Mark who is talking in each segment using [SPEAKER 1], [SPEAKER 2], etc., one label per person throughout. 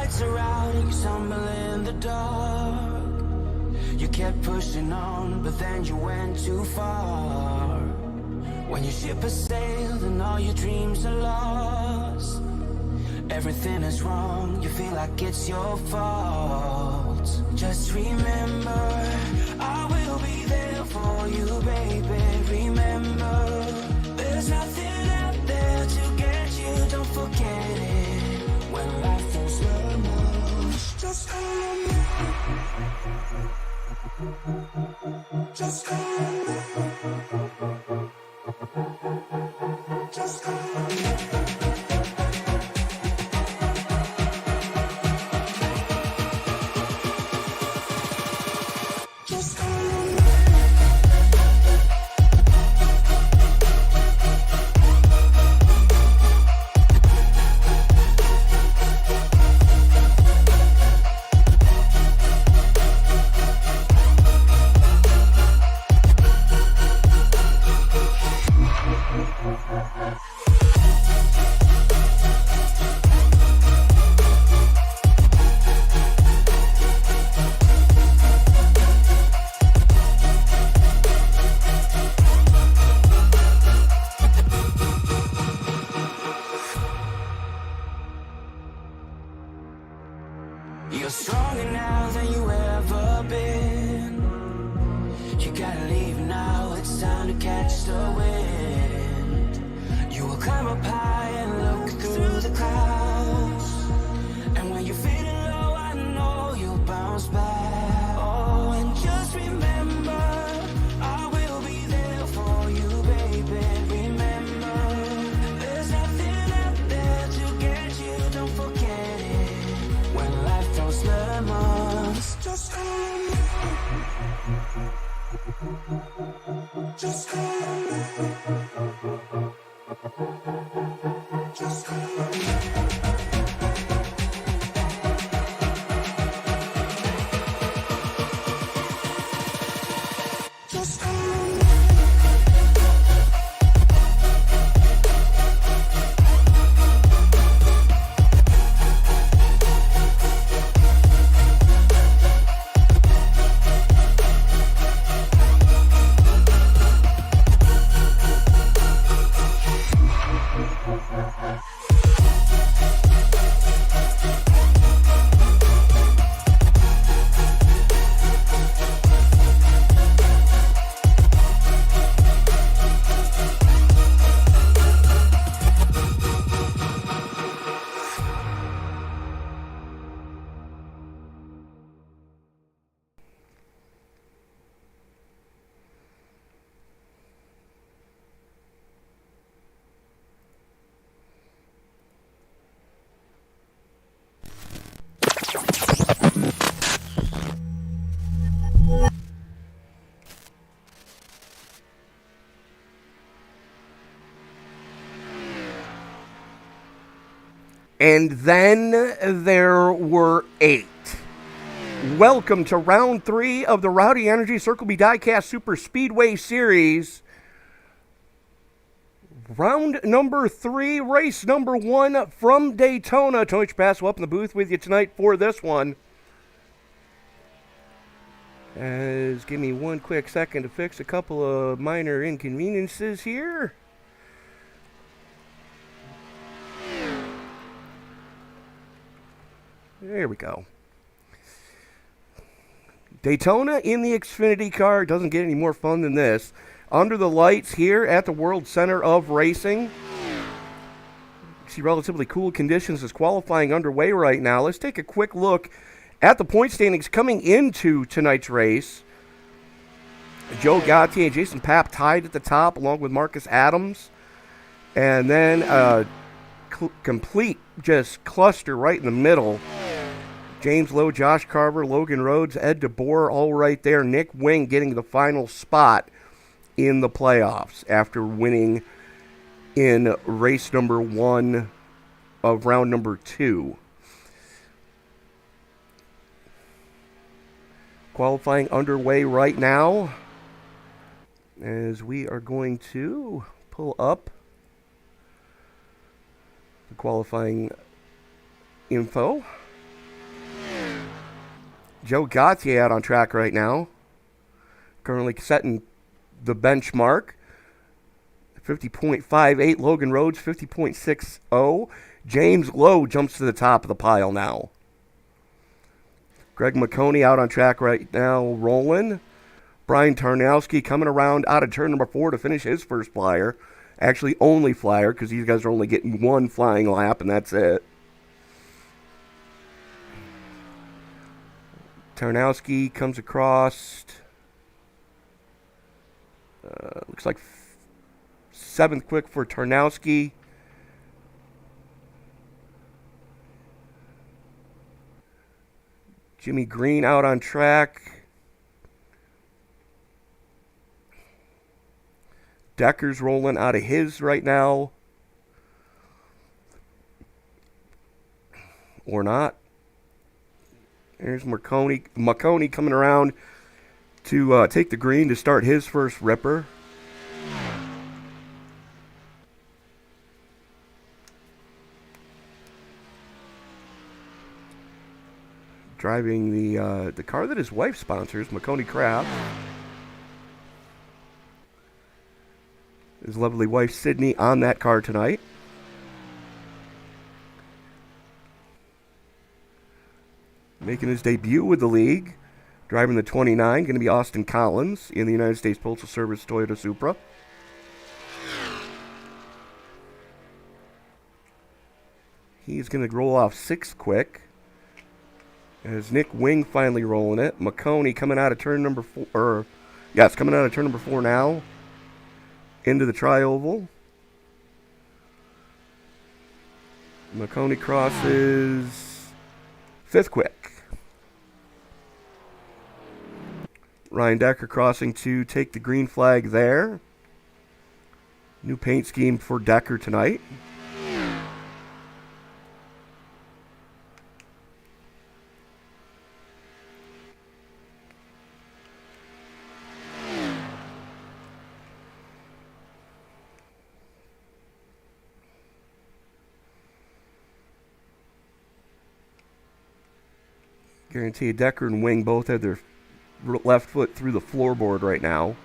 [SPEAKER 1] lights are out and you stumble in the dark. You kept pushing on, but then you went too far. When your ship has sailed and all your dreams are lost, everything is wrong, you feel like it's your fault. Just remember, I will be there for you, baby. Remember, there's nothing out there to get you, don't forget it. When life throws lemons, just call on me. Just call on me. Just call on me. You're stronger now than you ever been. You gotta leave now, it's time to catch the wind. You will climb up high and look through the clouds. And when you're feeling low, I know you'll bounce back. Oh, and just remember, I will be there for you, baby. Remember, there's nothing out there to get you, don't forget it. When life throws lemons, just call on me. Just call on me. Just call on me. Just call on me.
[SPEAKER 2] And then there were 8. Welcome to round 3 of the Rowdy Energy Circle B Diecast Superspeedway Series. Round number 3, race number 1 from Daytona. Tony Trapasso up in the booth with you tonight for this one. Give me one quick second to fix a couple of minor inconveniences here. There we go. Daytona in the Xfinity car. Doesn't get any more fun than this. Under the lights here at the World Center of Racing. See relatively cool conditions as qualifying underway right now. Let's take a quick look at the point standings coming into tonight's race. Joe Gatti and Jason Papp tied at the top along with Marcus Adams. And then complete just cluster right in the middle. James Lowe, Josh Carver, Logan Rhodes, Ed DeBoer, all right there. Nick Wing getting the final spot in the playoffs after winning in race number 1 of round number 2. Qualifying underway right now as we are going to pull up the qualifying info. Joe Gautier out on track right now. Currently setting the benchmark. 50.58. Logan Rhodes, 50.60. James Lowe jumps to the top of the pile now. Greg McConey out on track right now, rolling. Brian Tarnowski coming around out of turn number 4 to finish his first flyer. Actually, only flyer, because these guys are only getting one flying lap, and that's it. Tarnowski comes across. Looks like 7th quick for Tarnowski. Jimmy Green out on track. Decker's rolling out of his right now. Or not. There's McConey coming around to take the green to start his first ripper. Driving the car that his wife sponsors, McConey Craft. His lovely wife, Sydney, on that car tonight. Making his debut with the league. Driving the 29, going to be Austin Collins in the United States Postal Service Toyota Supra. He's going to roll off 6th quick. As Nick Wing finally rolling it. McConey coming out of turn number 4. It's coming out of turn number 4 now. Into the tri-oval. McConey crosses 5th quick. Ryan Decker crossing to take the green flag there. New paint scheme for Decker tonight. Guarantee Decker and Wing both have their left foot through the floorboard right now.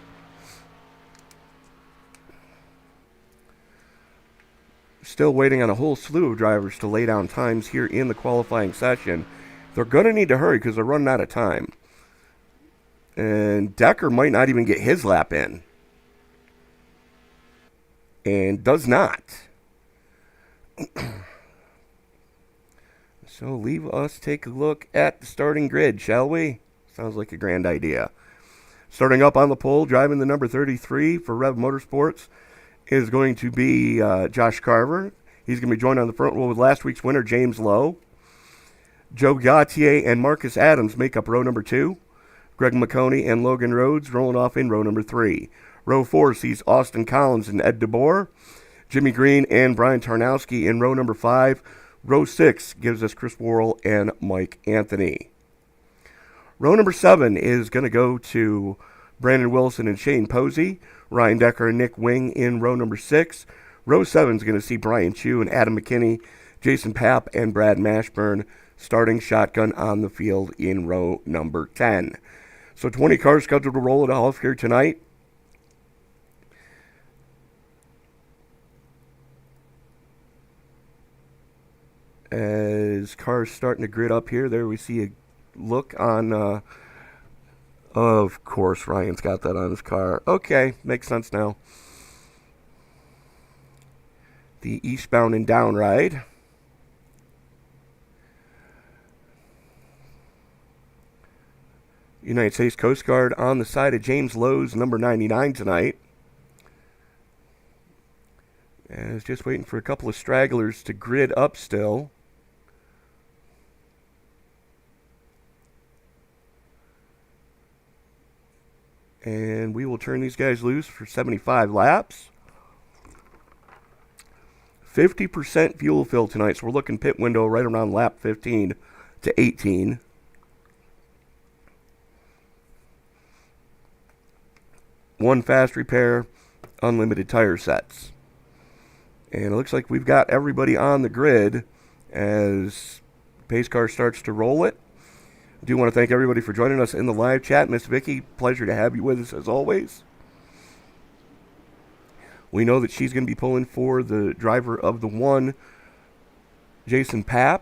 [SPEAKER 2] Still waiting on a whole slew of drivers to lay down times here in the qualifying session. They're going to need to hurry because they're running out of time. And Decker might not even get his lap in. And does not. So leave us take a look at the starting grid, shall we? Sounds like a grand idea. Starting up on the pole, driving the number 33 for Rev Motorsports is going to be Josh Carver. He's going to be joined on the front row with last week's winner, James Lowe. Joe Gautier and Marcus Adams make up row number 2. Greg McConey and Logan Rhodes rolling off in row number 3. Row 4 sees Austin Collins and Ed DeBoer. Jimmy Green and Brian Tarnowski in row number 5. Row 6 gives us Chris Worrell and Mike Anthony. Row number 7 is going to go to Brandon Wilson and Shane Posey. Ryan Decker and Nick Wing in row number 6. Row 7 is going to see Brian Chu and Adam McKinney, Jason Papp, and Brad Mashburn starting shotgun on the field in row number 10. So 20 cars scheduled to roll it off here tonight. As cars starting to grid up here, there we see a look on, of course, Ryan's got that on his car. Okay, makes sense now. The eastbound and down ride. United States Coast Guard on the side of James Lowe's number 99 tonight. And is just waiting for a couple of stragglers to grid up still. And we will turn these guys loose for 75 laps. 50% fuel fill tonight, so we're looking pit window right around lap 15 to 18. One fast repair, unlimited tire sets. And it looks like we've got everybody on the grid as pace car starts to roll it. I do want to thank everybody for joining us in the live chat. Miss Vicky, pleasure to have you with us as always. We know that she's going to be pulling for the driver of the 1, Jason Papp.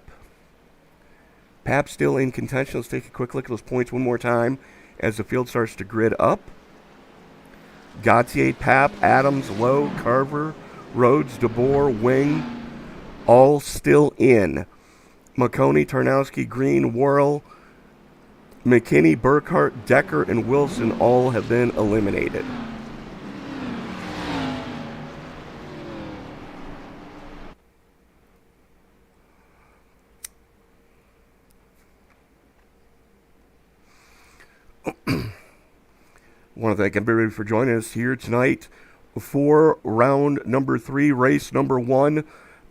[SPEAKER 2] Papp still in contention. Let's take a quick look at those points one more time as the field starts to grid up. Gautier, Papp, Adams, Lowe, Carver, Rhodes, DeBoer, Wing, all still in. McConey, Tarnowski, Green, Worrell, McKinney, Burkhart, Decker, and Wilson all have been eliminated. I want to thank everybody for joining us here tonight for round number 3, race number 1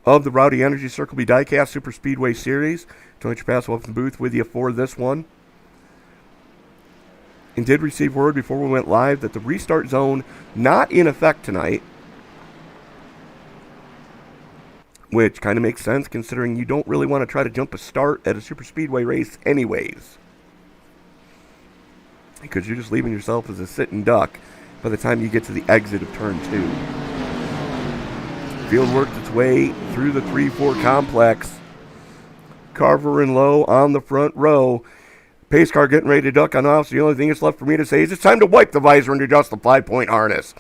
[SPEAKER 2] of the Rowdy Energy Circle B Diecast Superspeedway Series. Tony Trapasso up in the booth with you for this one. And did receive word before we went live that the restart zone not in effect tonight, which kind of makes sense considering you don't really want to try to jump a start at a superspeedway race anyways, because you're just leaving yourself as a sitting duck by the time you get to the exit of turn 2. Field worked its way through the 3-4 complex. Carver and Lowe on the front row. Pace car getting ready to duck on off, so the only thing that's left for me to say is it's time to wipe the visor and adjust the 5-point harness.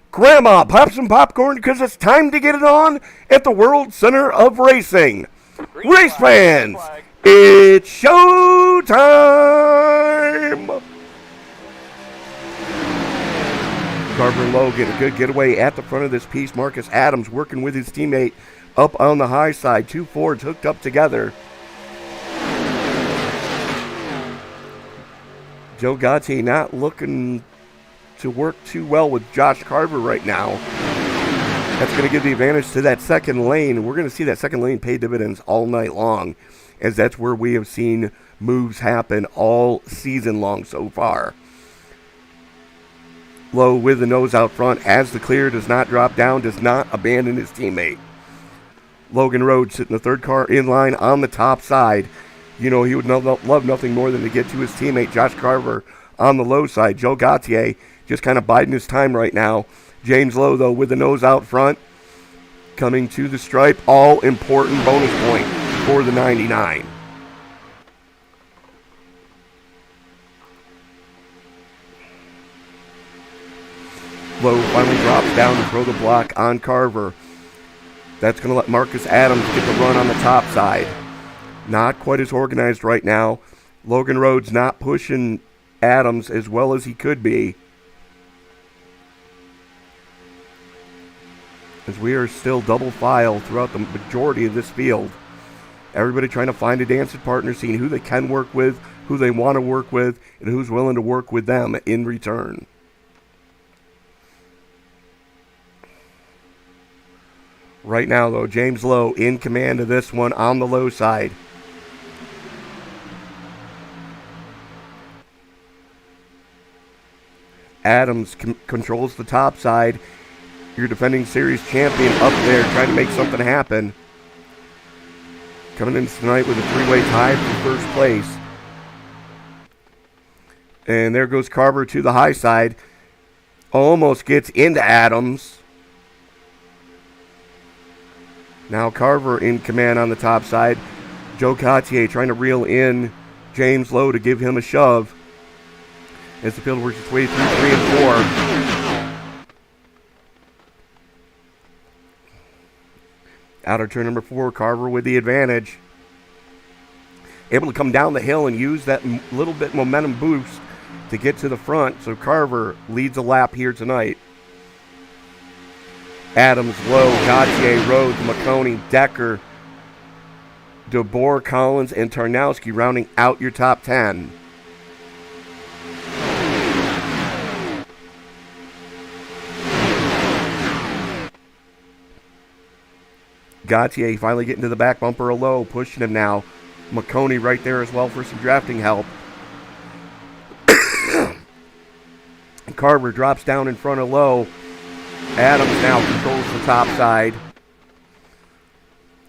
[SPEAKER 2] Grandma, pop some popcorn because it's time to get it on at the World Center of Racing. Race fans, it's showtime! Carver and Lowe get a good getaway at the front of this piece. Marcus Adams working with his teammate up on the high side. 2 Fords hooked up together. Joe Gautier not looking to work too well with Josh Carver right now. That's going to give the advantage to that second lane. We're going to see that second lane pay dividends all night long, as that's where we have seen moves happen all season long so far. Lowe with the nose out front as the clear, does not drop down, does not abandon his teammate. Logan Rhodes sitting the third car in line on the top side. You know, he would love nothing more than to get to his teammate, Josh Carver, on the low side. Joe Gautier just kind of biding his time right now. James Lowe, though, with the nose out front, coming to the stripe. All important bonus point for the 99. Lowe finally drops down to throw the block on Carver. That's going to let Marcus Adams get the run on the top side. Not quite as organized right now. Logan Rhodes not pushing Adams as well as he could be, as we are still double file throughout the majority of this field. Everybody trying to find a dancing partner, seeing who they can work with, who they want to work with, and who's willing to work with them in return. Right now, though, James Lowe in command of this one on the low side. Adams controls the top side. Your defending series champion up there trying to make something happen. Coming in tonight with a 3-way tie for first place. And there goes Carver to the high side. Almost gets into Adams. Now Carver in command on the top side. Joe Gautier trying to reel in James Lowe to give him a shove as the field works its way through 3 and 4. Outer turn number 4, Carver with the advantage. Able to come down the hill and use that little bit momentum boost to get to the front. So Carver leads a lap here tonight. Adams, Lowe, Gautier, Rhodes, McConey, Decker, DeBoer, Collins, and Tarnowski rounding out your top 10. Gautier finally getting to the back bumper of Lowe, pushing him now. McConey right there as well for some drafting help. Carver drops down in front of Lowe. Adams now controls the top side.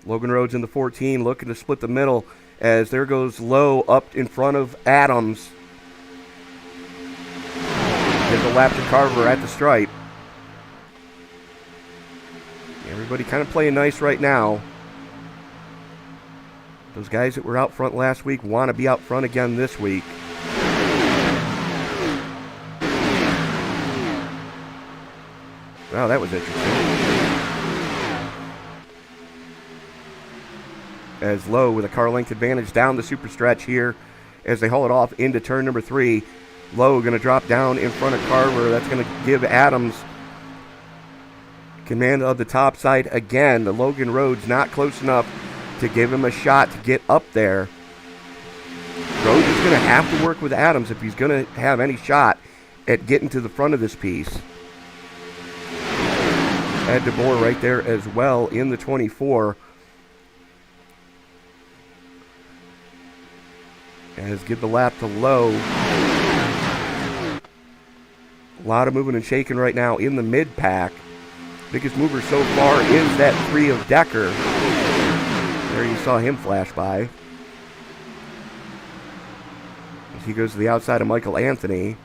[SPEAKER 2] Logan Rhodes in the 14 looking to split the middle. as there goes Lowe up in front of Adams. There's a lap to Carver at the stripe. Everybody kind of playing nice right now. Those guys that were out front last week want to be out front again this week. Wow, that was interesting. As Lowe with a car length advantage down the super stretch here as they haul it off into turn number 3. Lowe going to drop down in front of Carver. That's going to give Adams command of the top side again. The Logan Rhodes not close enough to give him a shot to get up there. Rhodes is going to have to work with Adams if he's going to have any shot at getting to the front of this piece. Ed DeBoer right there as well in the 24. As give the lap to Lowe. A lot of moving and shaking right now in the mid-pack. Biggest mover so far is that 3 of Decker. There you saw him flash by. As he goes to the outside of Michael Anthony.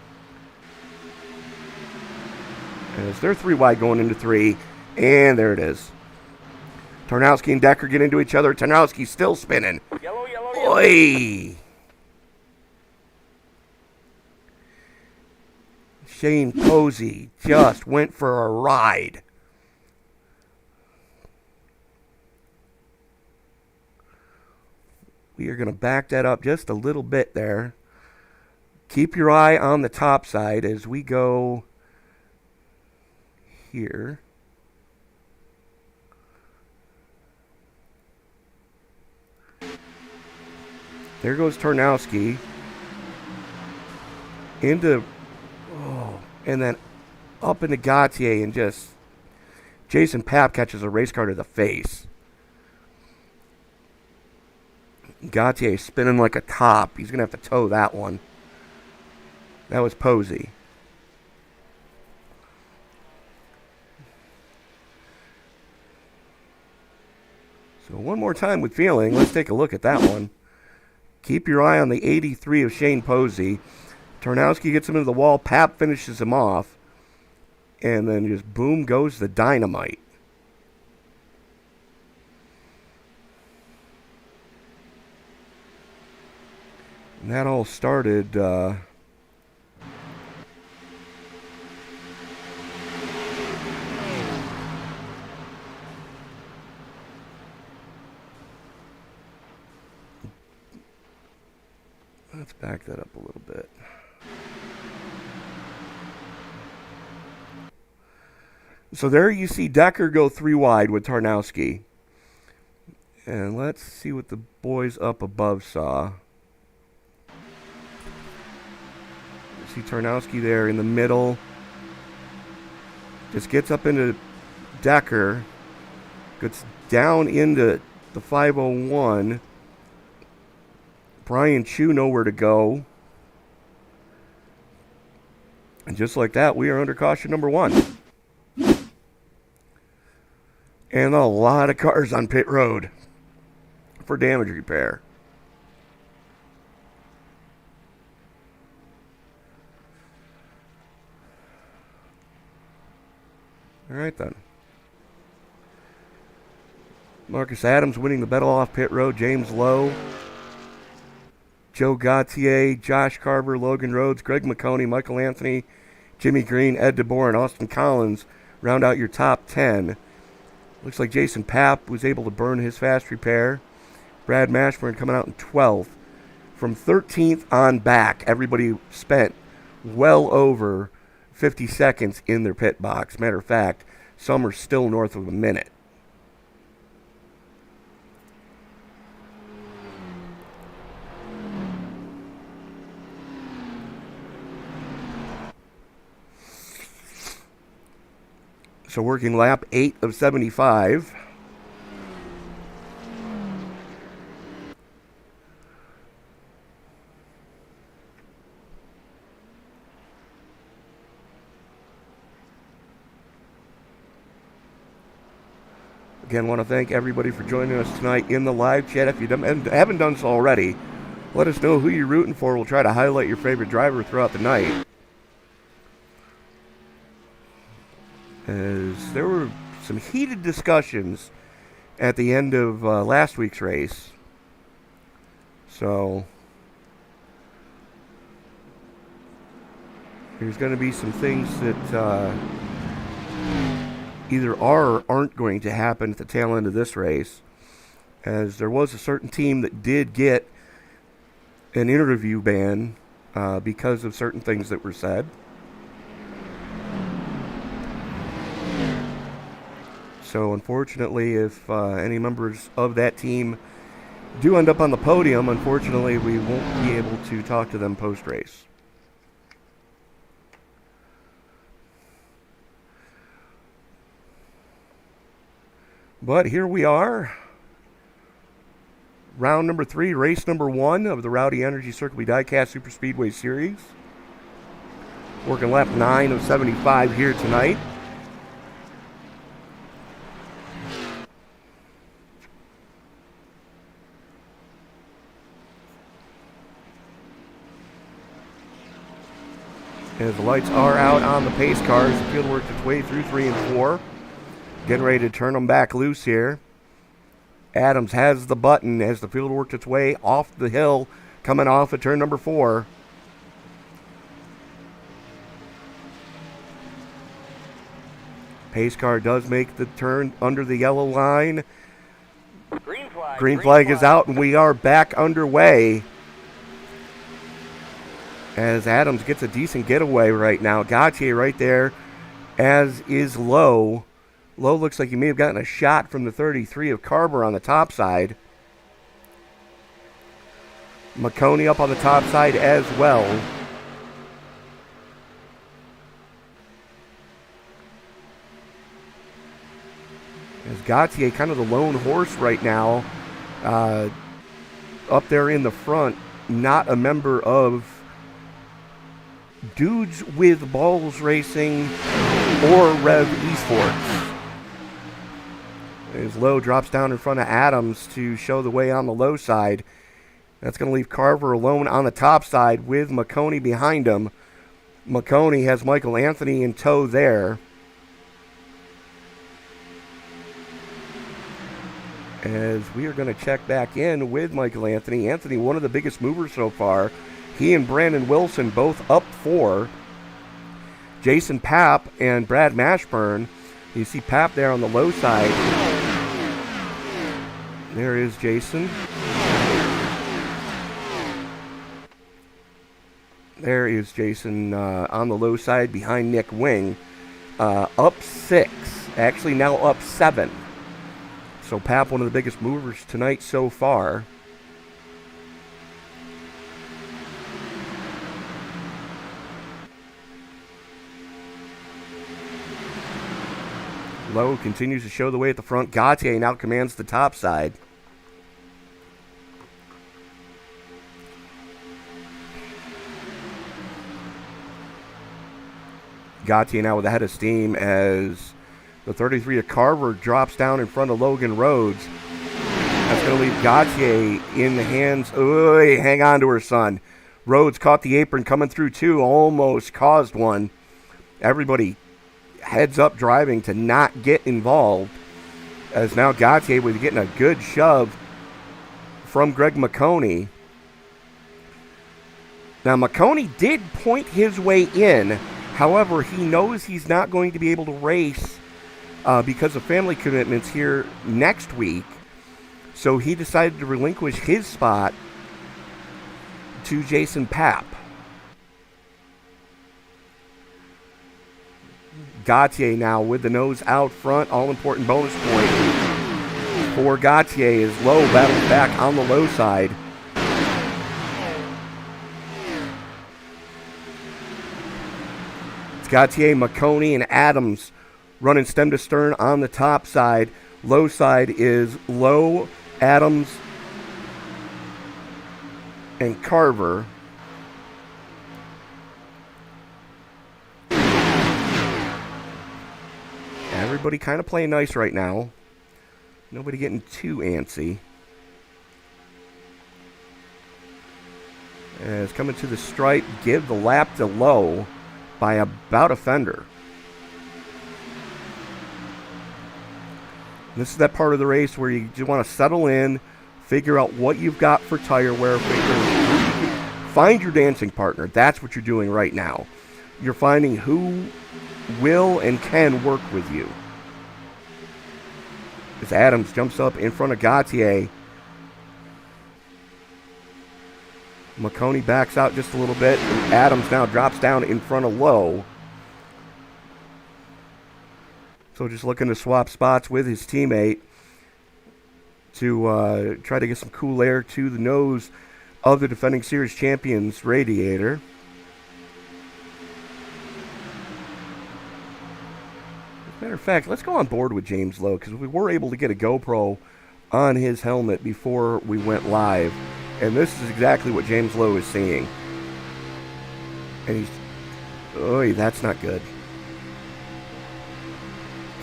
[SPEAKER 2] As they're 3 wide going into 3. And there it is. Tarnowski and Decker get into each other. Tarnowski still spinning.
[SPEAKER 3] Yellow.
[SPEAKER 2] Oy! Shane Posey just went for a ride. We are going to back that up just a little bit there. Keep your eye on the top side as we go here. There goes Tarnowski into, and then up into Gautier, and just Jason Papp catches a race car to the face. Gautier spinning like a top. He's going to have to tow that one. That was Posey. So one more time with feeling. Let's take a look at that one. Keep your eye on the 83 of Shane Posey. Tarnowski gets him into the wall. Papp finishes him off. And then just boom goes the dynamite. And that all started... Let's back that up a little bit. So there you see Decker go 3 wide with Tarnowski. And let's see what the boys up above saw. See Tarnowski there in the middle. Just gets up into Decker. Gets down into the 501. Brian Chu nowhere to go. And just like that, we are under caution number 1. And a lot of cars on pit road for damage repair. All right, then. Marcus Adams winning the battle off pit road. James Lowe. Joe Gautier, Josh Carver, Logan Rhodes, Greg McConey, Michael Anthony, Jimmy Green, Ed DeBoer, and Austin Collins round out your top 10. Looks like Jason Papp was able to burn his fast repair. Brad Mashburn coming out in 12th. From 13th on back, everybody spent well over 50 seconds in their pit box. Matter of fact, some are still north of a minute. So working lap 8 of 75. Again, want to thank everybody for joining us tonight in the live chat. If you haven't done so already, let us know who you're rooting for. We'll try to highlight your favorite driver throughout the night. As there were some heated discussions at the end of last week's race. So there's going to be some things that either are or aren't going to happen at the tail end of this race, as there was a certain team that did get an interview ban because of certain things that were said. So unfortunately, if any members of that team do end up on the podium, unfortunately we won't be able to talk to them post-race. But here we are. Round number 3, race number 1 of the Rowdy Energy Circle B Diecast Superspeedway Series. Working lap 9 of 75 here tonight. As the lights are out on the pace cars, the field works its way through 3 and 4. Getting ready to turn them back loose here. Adams has the button as the field worked its way off the hill, coming off at turn number 4. Pace car does make the turn under the yellow line. Green flag is out, and we are back underway. As Adams gets a decent getaway right now. Gauthier right there, as is Lowe. Lowe looks like he may have gotten a shot from the 33 of Carver on the top side. McConey up on the top side as well. As Gauthier, kind of the lone horse right now, up there in the front, not a member of Dudes with Balls Racing or Rev Esports. As Lowe drops down in front of Adams to show the way on the low side. That's going to leave Carver alone on the top side with McConey behind him. McConey has Michael Anthony in tow there. As we are going to check back in with Michael Anthony. Anthony, one of the biggest movers so far. He and Brandon Wilson both up 4. Jason Papp and Brad Mashburn. You see Papp there on the low side. There is Jason. There is Jason on the low side behind Nick Wing. Up 6. Actually now up 7. So Papp, one of the biggest movers tonight so far. Lowe continues to show the way at the front. Gauthier now commands the top side. Gauthier now with a head of steam as the 33 of Carver drops down in front of Logan Rhodes. That's going to leave Gauthier in the hands. Oy, hang on to her, son. Rhodes caught the apron coming through, too. Almost caused one. Everybody heads up driving to not get involved, as now Gauthier was getting a good shove from Greg McConey. Now McConey did point his way in, however he knows he's not going to be able to race because of family commitments here next week, so he decided to relinquish his spot to Jason Papp. Gauthier now with the nose out front. All-important bonus point for Gauthier as Lowe battles back on the low side. It's Gauthier, McConey, and Adams running stem to stern on the top side. Low side is Lowe, Adams, and Carver. Everybody kind of playing nice right now. Nobody getting too antsy. As coming to the stripe, give the lap to Lowe by about a fender. This is that part of the race where you just want to settle in, figure out what you've got for tire wear, find your dancing partner. That's what you're doing right now. You're finding who will and can work with you. As Adams jumps up in front of Gautier. McConey backs out just a little bit. And Adams now drops down in front of Lowe. So just looking to swap spots with his teammate to try to get some cool air to the nose of the defending series champions radiator. As a matter of fact, let's go on board with James Lowe because we were able to get a GoPro on his helmet before we went live. And this is exactly what James Lowe is seeing. And he's... Oy, that's not good.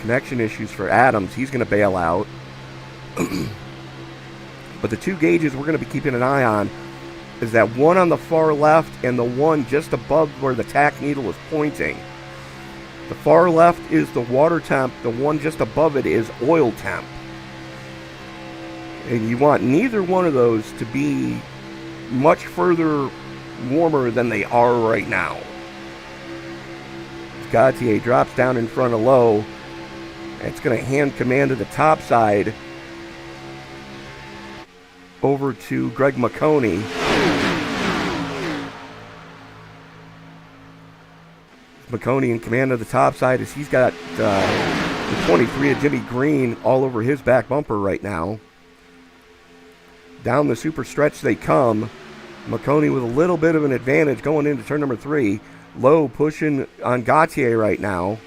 [SPEAKER 2] Connection issues for Adams. He's going to bail out. But the two gauges we're going to be keeping an eye on is that one on the far left and the one just above where the tack needle is pointing. The far left is the water temp. The one just above it is oil temp. And you want neither one of those to be much further warmer than they are right now. Gautier drops down in front of Lowe. It's going to hand command of the top side over to Greg McConey. McConey in command of the top side as he's got the 23 of Jimmy Green all over his back bumper right now. Down the super stretch they come. McConey with a little bit of an advantage going into turn number 3. Lowe pushing on Gautier right now.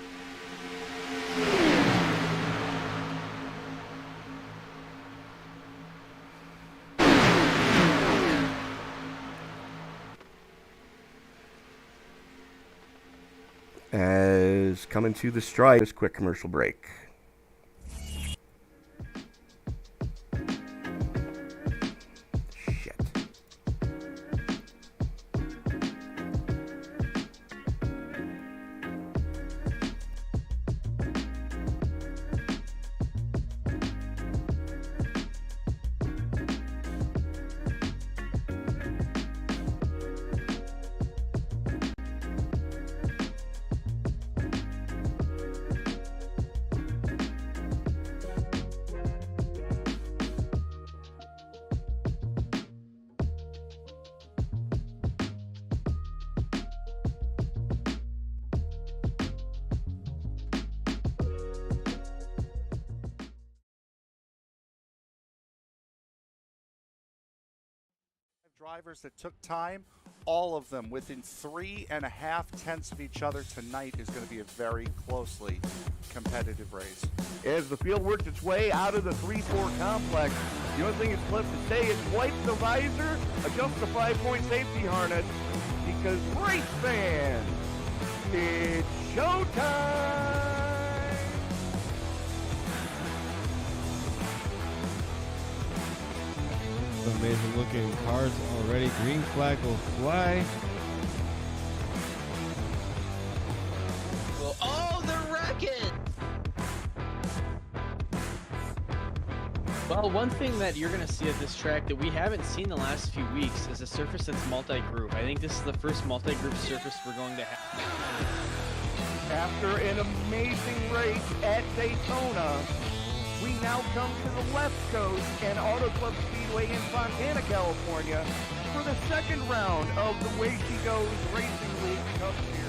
[SPEAKER 2] As coming to the stripe, this quick commercial break.
[SPEAKER 3] Drivers that took time, all of them within 3.5 tenths of each other tonight is going to be a very closely competitive race.
[SPEAKER 2] As the field worked its way out of the 3-4 complex, the only thing it's left to say is wipe the visor, adjust the 5-point safety harness, because race fans, it's showtime!
[SPEAKER 4] Amazing looking cars already. Green flag will fly.
[SPEAKER 5] Well, oh, the racket! Well, one thing that you're going to see at this track that we haven't seen the last few weeks is a surface that's multi-group. I think this is the first multi-group surface we're going to have.
[SPEAKER 2] After an amazing race at Daytona, we now come to the West Coast and Auto Club Speedway in Fontana, California for the second round of the Way She Goes Racing League Cup Series.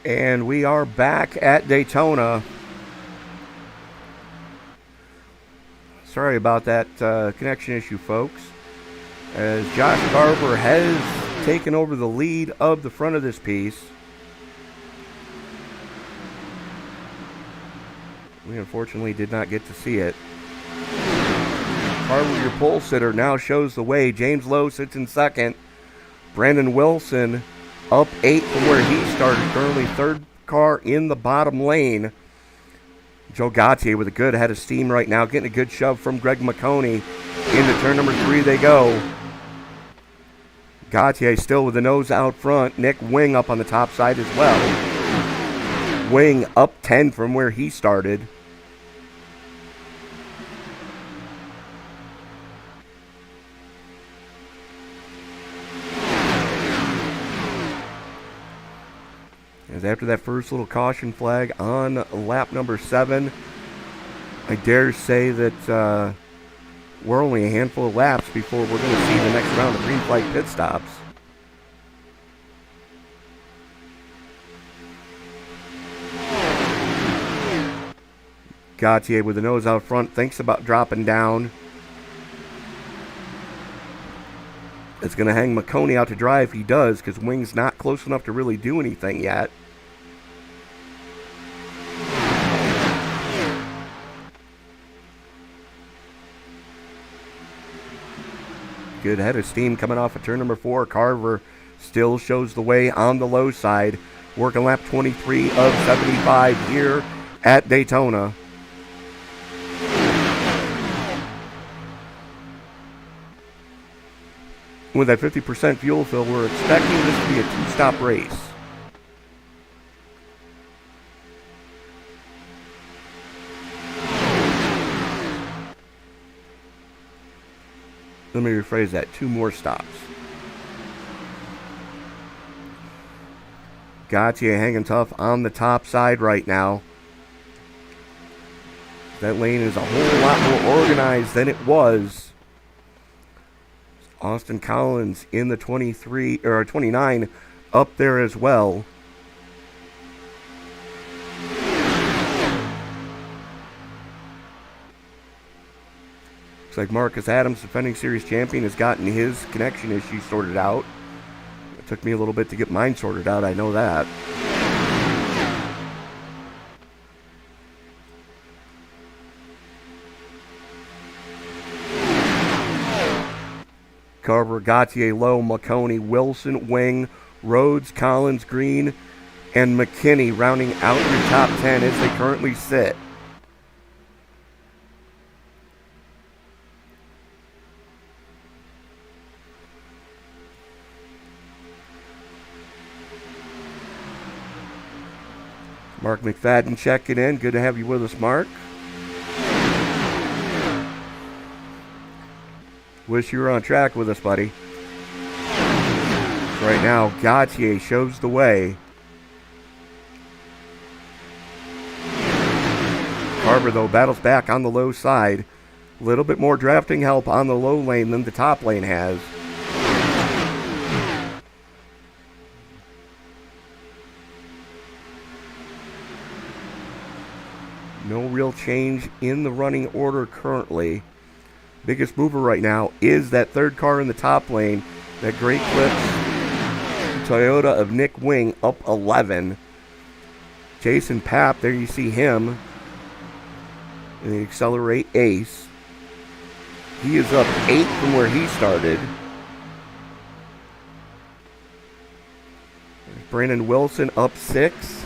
[SPEAKER 2] And we are back at Daytona. Sorry about that connection issue, folks. As Josh Carver has taken over the lead of the front of this piece. We unfortunately did not get to see it. Carver, your pole sitter, now shows the way. James Lowe sits in second. Brandon Wilson up 8 from where he started, currently third car in the bottom lane. Joe Gautier with a good head of steam right now, getting a good shove from Greg McConey. Into turn number 3 they go. Gautier still with the nose out front. Nick Wing up on the top side as well. Wing up 10 from where he started. As after that first little caution flag on lap number 7, I dare say that we're only a handful of laps before we're going to see the next round of green flag pit stops. Gautier with the nose out front, thinks about dropping down. It's going to hang McConey out to dry if he does, because Wing's not close enough to really do anything yet. Good head of steam coming off of turn number 4. Carver still shows the way on the low side. Working lap 23 of 75 here at Daytona. With that 50% fuel fill, we're expecting this to be a 2-stop race. Let me rephrase that. 2 more stops. Gautier hanging tough on the top side right now. That lane is a whole lot more organized than it was. Austin Collins in the 23 or 29 up there as well. Looks like Marcus Adams, defending series champion, has gotten his connection issue sorted out. It took me a little bit to get mine sorted out, I know that. Carver, Gautier, Lowe, McConey, Wilson, Wing, Rhodes, Collins, Green, and McKinney rounding out your top 10 as they currently sit. Mark McFadden checking in. Good to have you with us, Mark. Wish you were on track with us, buddy. Right now, Gautier shows the way. Carver, though, battles back on the low side. A little bit more drafting help on the low lane than the top lane has. No real change in the running order currently. Biggest mover right now is that third car in the top lane. That Great Clips Toyota of Nick Wing up 11. Jason Papp, there you see him in the Accelerate Ace. He is up 8 from where he started. Brandon Wilson up 6,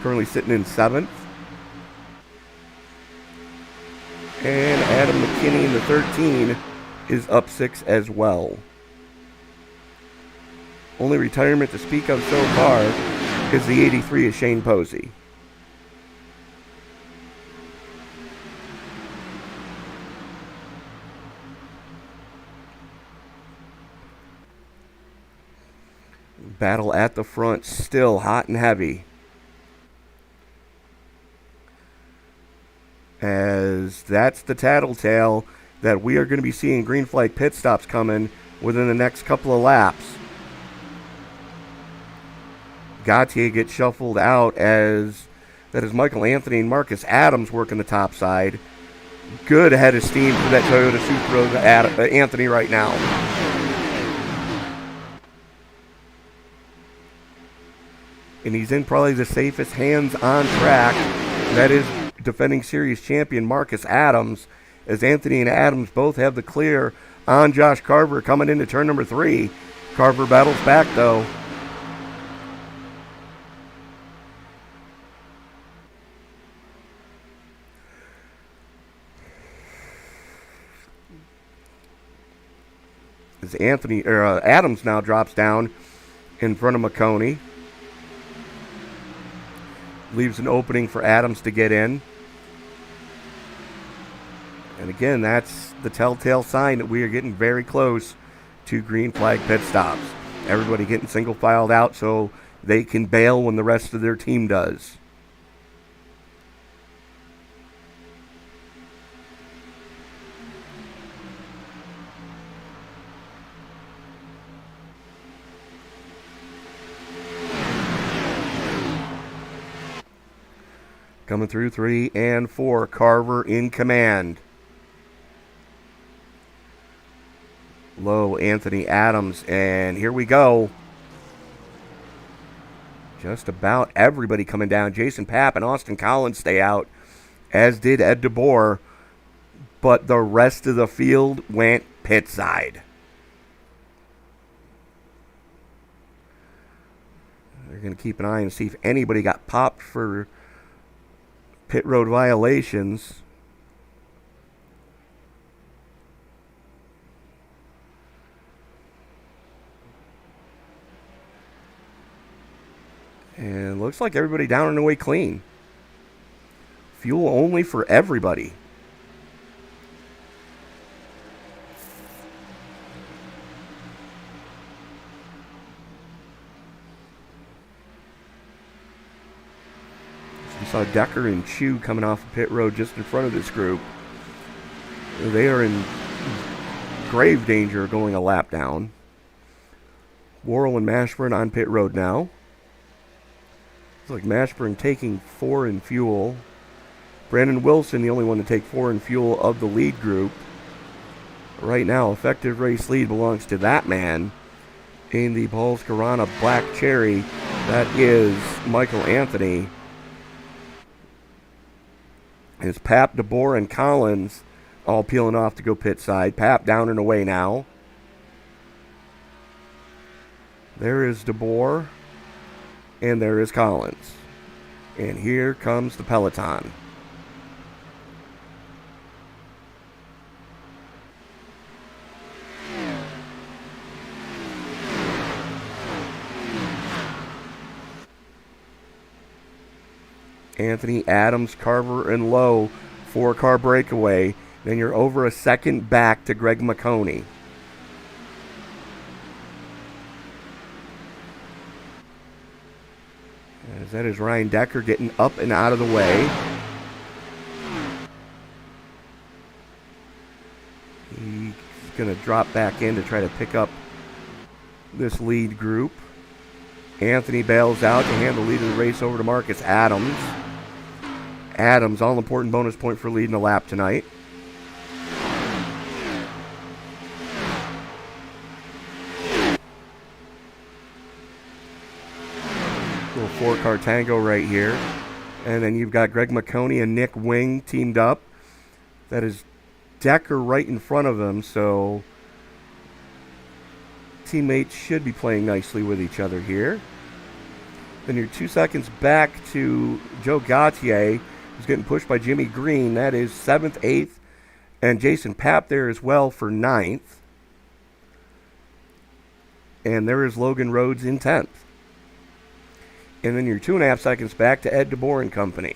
[SPEAKER 2] currently sitting in 7th. And Adam McKinney in the 13 is up 6 as well. Only retirement to speak of so far is the 83 of Shane Posey. Battle at the front, still hot and heavy. As that's the tattletale that we are going to be seeing green flag pit stops coming within the next couple of laps. Gautier gets shuffled out as that is Michael Anthony and Marcus Adams working the top side. Good head of steam for that Toyota Supra Anthony right now. And he's in probably the safest hands on track. That is defending series champion Marcus Adams, as Anthony and Adams both have the clear on Josh Carver coming into turn number 3. Carver battles back though. As Adams now drops down in front of McConey. Leaves an opening for Adams to get in. And again, that's the telltale sign that we are getting very close to green flag pit stops. Everybody getting single filed out so they can bail when the rest of their team does. Coming through 3 and 4, Carver in command. Low, Anthony Adams, and here we go. Just about everybody coming down. Jason Papp and Austin Collins stay out, as did Ed DeBoer, but the rest of the field went pit side. They're going to keep an eye and see if anybody got popped for pit road violations. And looks like everybody down and away clean. Fuel only for everybody. We saw Decker and Chu coming off pit road just in front of this group. They are in grave danger of going a lap down. Worrell and Mashburn on pit road now. Looks like Mashburn taking 4 in fuel. Brandon Wilson, the only one to take 4 in fuel of the lead group. Right now, effective race lead belongs to that man in the Paul's Carana Black Cherry. That is Michael Anthony. It's Papp, DeBoer, and Collins all peeling off to go pit side. Papp down and away now. There is DeBoer, and there is Collins. And here comes the peloton. Anthony, Adams, Carver, and Lowe, 4-car breakaway. Then you're over a second back to Greg McConey. As that is Ryan Decker getting up and out of the way. He's going to drop back in to try to pick up this lead group. Anthony bails out to hand the lead of the race over to Marcus Adams. Adams, all-important bonus point for leading the lap tonight. Little 4-car tango right here. And then you've got Greg McConey and Nick Wing teamed up. That is Decker right in front of them, so teammates should be playing nicely with each other here. Then you're 2 seconds back to Joe Gautier, who's getting pushed by Jimmy Green. That is 7th, 8th, and Jason Papp there as well for 9th. And there is Logan Rhodes in 10th. And then you're 2.5 seconds back to Ed DeBoer and company.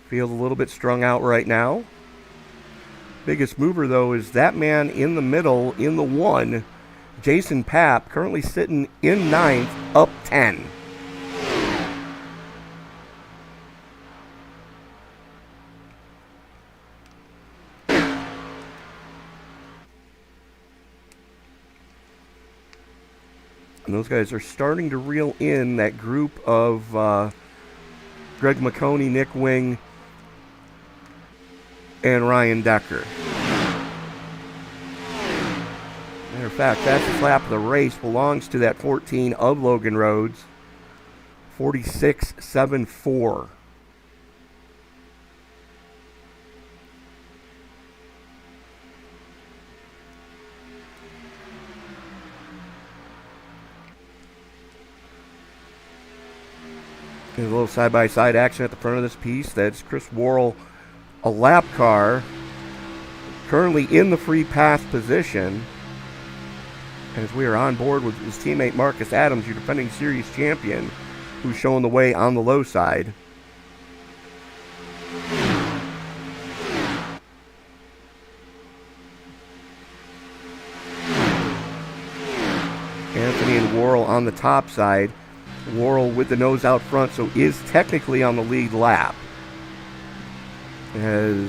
[SPEAKER 2] Feels a little bit strung out right now. Biggest mover, though, is that man in the middle in the 1, Jason Papp, currently sitting in 9th, up 10. And those guys are starting to reel in that group of Greg McConey, Nick Wing, and Ryan Decker. Matter of fact, fastest lap of the race belongs to that 14 of Logan Rhodes, 46.74. There's a little side-by-side action at the front of this piece. That's Chris Worrell, a lap car, currently in the free pass position. As we are on board with his teammate Marcus Adams, your defending series champion, who's showing the way on the low side. Anthony and Worrell on the top side. Worrell with the nose out front, so is technically on the lead lap. As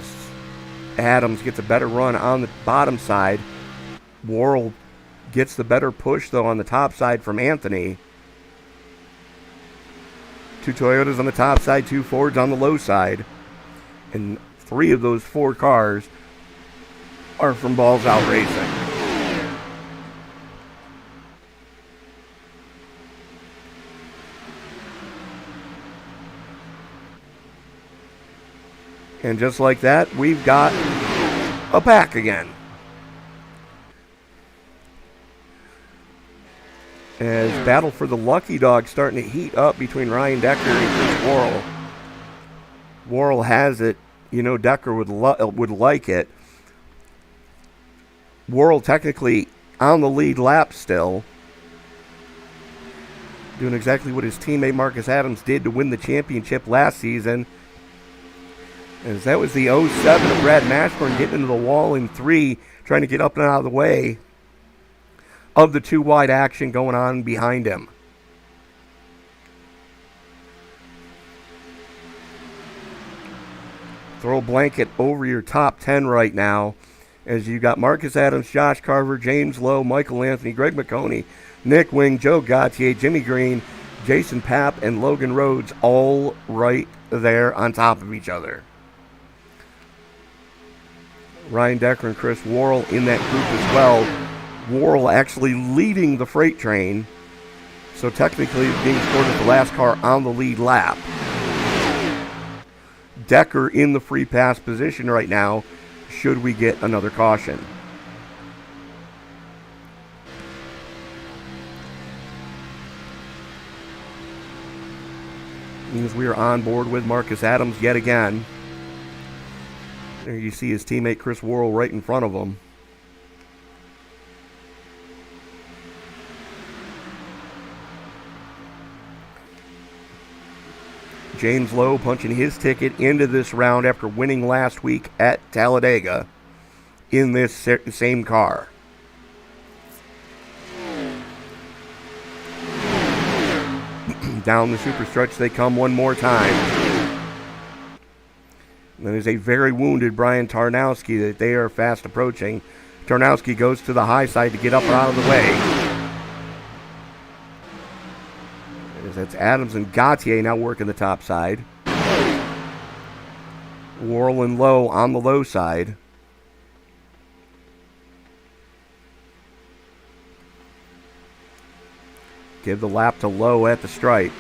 [SPEAKER 2] Adams gets a better run on the bottom side. Worrell gets the better push, though, on the top side from Anthony. 2 Toyotas on the top side, 2 Fords on the low side. And 3 of those 4 cars are from Balls Out Racing. And just like that, we've got a pack again. As battle for the lucky dog starting to heat up between Ryan Decker and Chris Worrell. Worrell has it. You know Decker would like it. Worrell technically on the lead lap still. Doing exactly what his teammate Marcus Adams did to win the championship last season. As that was the 07 of Brad Mashburn getting into the wall in 3, trying to get up and out of the way of the 2 wide action going on behind him. Throw a blanket over your top 10 right now as you got Marcus Adams, Josh Carver, James Lowe, Michael Anthony, Greg McConey, Nick Wing, Joe Gautier, Jimmy Green, Jason Papp, and Logan Rhodes all right there on top of each other. Ryan Decker and Chris Worrell in that group as well. Worrell actually leading the freight train, so technically being scored as the last car on the lead lap. Decker in the free pass position right now, should we get another caution. As we are on board with Marcus Adams yet again. There you see his teammate Chris Worrell right in front of him. James Lowe punching his ticket into this round after winning last week at Talladega in this same car. Down the super stretch they come one more time. And there's a very wounded Brian Tarnowski that they are fast approaching. Tarnowski goes to the high side to get up and out of the way. That's Adams and Gautier now working the top side. Worrell and Lowe on the low side. Give the lap to Lowe at the stripe.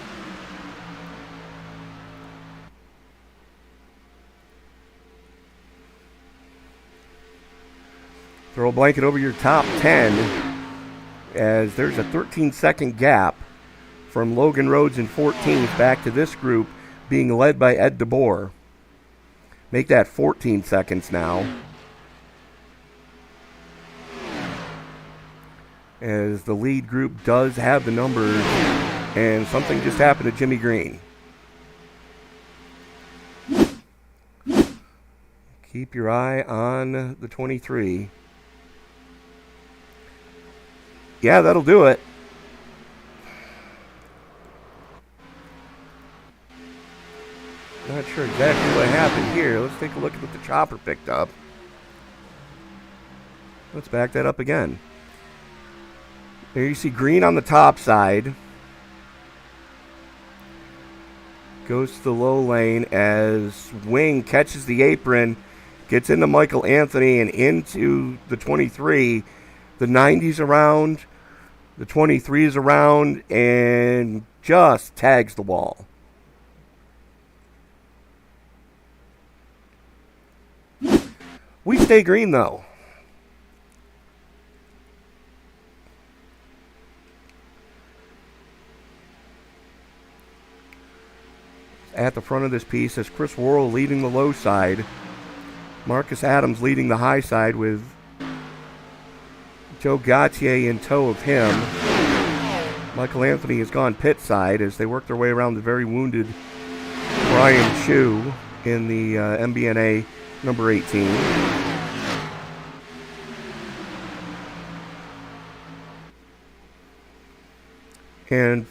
[SPEAKER 2] Throw a blanket over your top 10 as there's a 13-second gap from Logan Rhodes in 14th back to this group being led by Ed DeBoer. Make that 14 seconds now. As the lead group does have the numbers, and something just happened to Jimmy Green. Keep your eye on the 23. Yeah, that'll do it. Not sure exactly what happened here. Let's take a look at what the chopper picked up. Let's back that up again. There you see green on the top side. Goes to the low lane as Wing catches the apron, gets into Michael Anthony and into the 23. The 90's around, the 23's around, and just tags the wall. We stay green, though. At the front of this piece is Chris Worrell leading the low side. Marcus Adams leading the high side with Joe Gautier in tow of him. Michael Anthony has gone pit side as they work their way around the very wounded Brian Chu in the MBNA number 18. And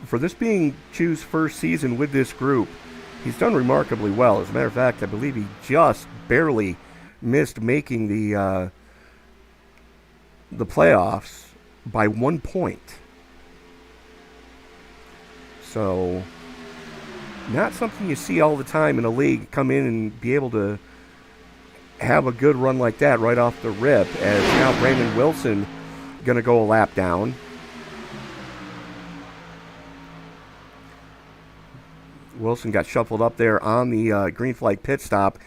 [SPEAKER 2] for this being Chu's first season with this group, he's done remarkably well. As a matter of fact, I believe he just barely missed making the playoffs by 1 point. So, not something you see all the time in a league, come in and be able to have a good run like that right off the rip, as now Brandon Wilson going to go a lap down. Wilson got shuffled up there on the green flag pit stop,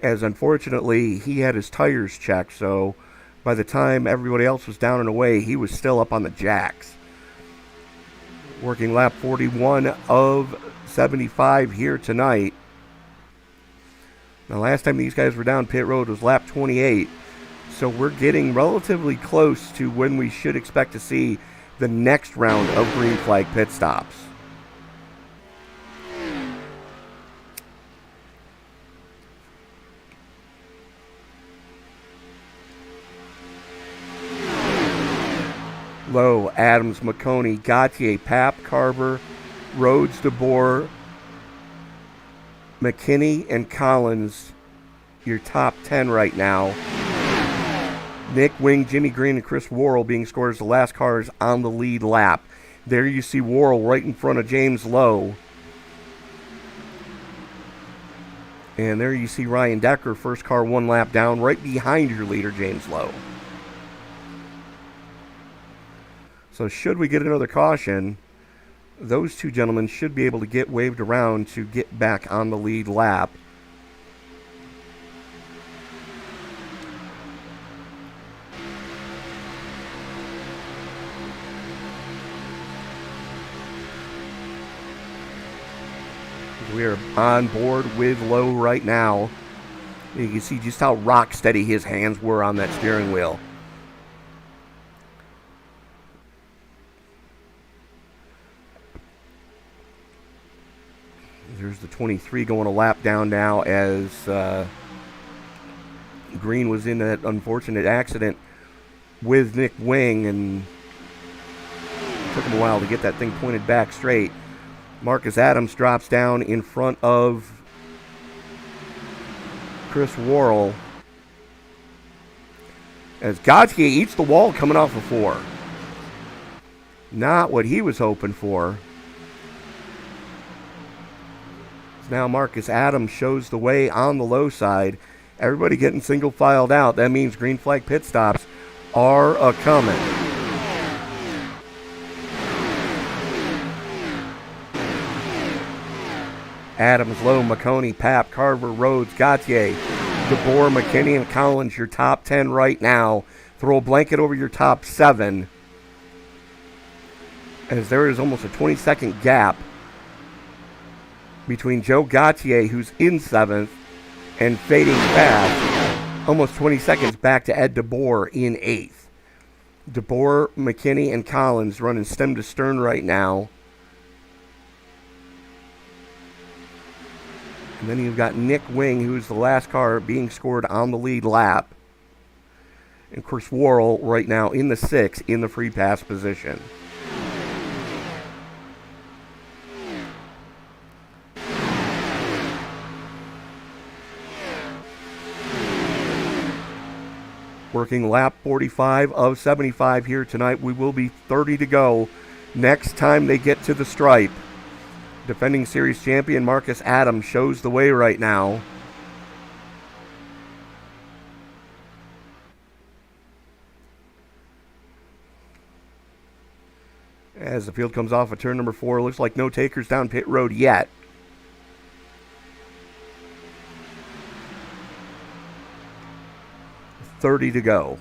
[SPEAKER 2] as unfortunately he had his tires checked, so by the time everybody else was down and away, he was still up on the jacks. Working lap 41 of 75 here tonight. Now, last time these guys were down pit road was lap 28, so we're getting relatively close to when we should expect to see the next round of green flag pit stops. Lowe, Adams, McConey, Gautier, Papp, Carver, Rhodes, DeBoer, McKinney, and Collins, your top 10 right now. Nick Wing, Jimmy Green, and Chris Worrell being scored as the last cars on the lead lap. There you see Worrell right in front of James Lowe. And there you see Ryan Decker, first car one lap down, right behind your leader, James Lowe. So should we get another caution, those two gentlemen should be able to get waved around to get back on the lead lap. We are on board with Lowe right now. You can see just how rock steady his hands were on that steering wheel. There's the 23 going a lap down now as Green was in that unfortunate accident with Nick Wing, and it took him a while to get that thing pointed back straight. Marcus Adams drops down in front of Chris Worrell as Gautier eats the wall coming off of 4. Not what he was hoping for. Now Marcus Adams shows the way on the low side. Everybody getting single filed out. That means green flag pit stops are a-coming. Adams, Lowe, McConey, Papp, Carver, Rhodes, Gautier, DeBoer, McKinney, and Collins, your top 10 right now. Throw a blanket over your top 7, as there is almost a 20-second gap between Joe Gautier, who's in 7th, and fading fast, almost 20 seconds back to Ed DeBoer in 8th. DeBoer, McKinney, and Collins running stem to stern right now. And then you've got Nick Wing, who's the last car being scored on the lead lap. And Chris Worrell right now in the 6th in the free pass position. Working lap 45 of 75 here tonight. We will be 30 to go next time they get to the stripe. Defending series champion Marcus Adams shows the way right now. As the field comes off of turn number 4, looks like no takers down pit road yet. .30 to go.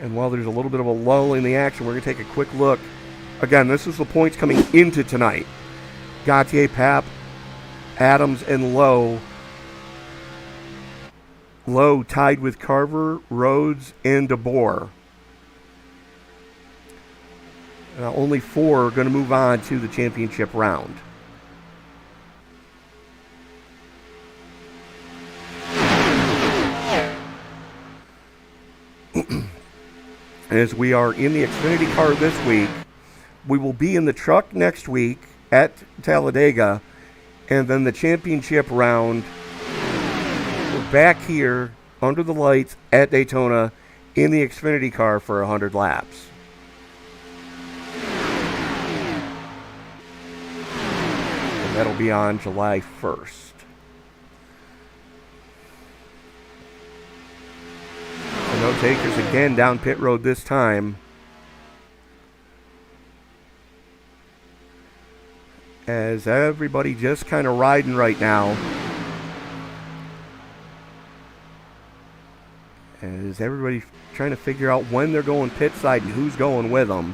[SPEAKER 2] And while there's a little bit of a lull in the action, we're going to take a quick look. Again, this is the points coming into tonight. Gautier, Papp, Adams, and Lowe. Lowe tied with Carver, Rhodes, and DeBoer. Now, only 4 are going to move on to the championship round. As we are in the Xfinity car this week, we will be in the truck next week at Talladega, and then the championship round, we're back here under the lights at Daytona in the Xfinity car for 100 laps. And that'll be on July 1st. No takers again down pit road this time. As everybody just kind of riding right now. As everybody trying to figure out when they're going pit side and who's going with them.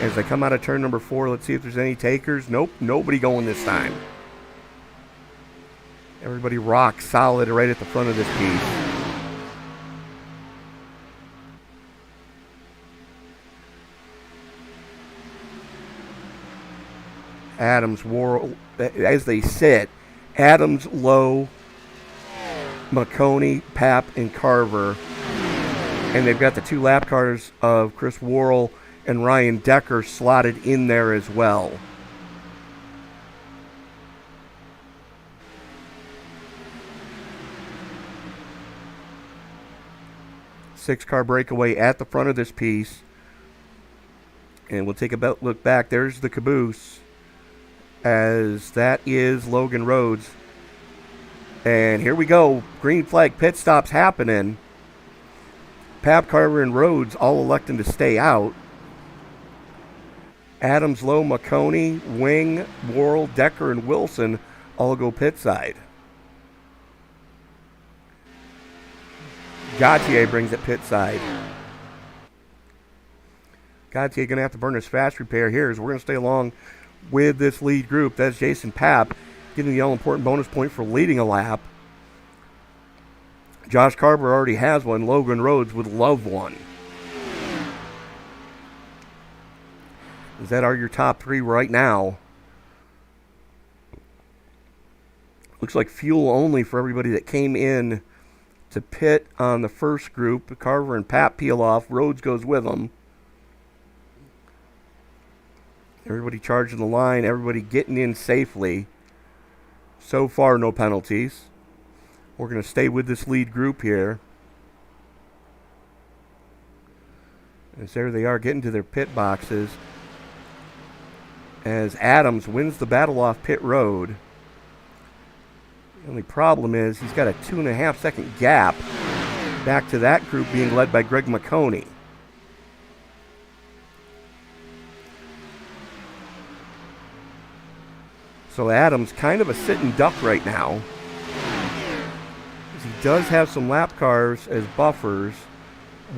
[SPEAKER 2] As they come out of turn number 4, let's see if there's any takers. Nope, nobody going this time. Everybody rock solid right at the front of this piece. Adams, Worrell, as they sit, Adams, Lowe, McConey, Papp, and Carver. And they've got the 2 lap cars of Chris Worrell and Ryan Decker slotted in there as well. Six-car breakaway at the front of this piece. And we'll take a look back. There's the caboose, as that is Logan Rhodes. And here we go. Green flag pit stops happening. Papp, Carver, and Rhodes all electing to stay out. Adams, Lowe, McConey, Wing, Worrell, Decker, and Wilson all go pit side. Gautier brings it pit side. Gautier going to have to burn his fast repair here, as we're going to stay along with this lead group. That's Jason Papp getting the all-important bonus point for leading a lap. Josh Carver already has one. Logan Rhodes would love one. That are your top 3 right now. Looks like fuel only for everybody that came in to pit on the first group. Carver and Papp peel off. Rhodes goes with them. Everybody charging the line, everybody getting in safely. So far, no penalties. We're going to stay with this lead group here. As there they are getting to their pit boxes. As Adams wins the battle off pit road. The only problem is he's got a 2.5 second gap back to that group being led by Greg McConey. So Adams kind of a sitting duck right now. He does have some lap cars as buffers,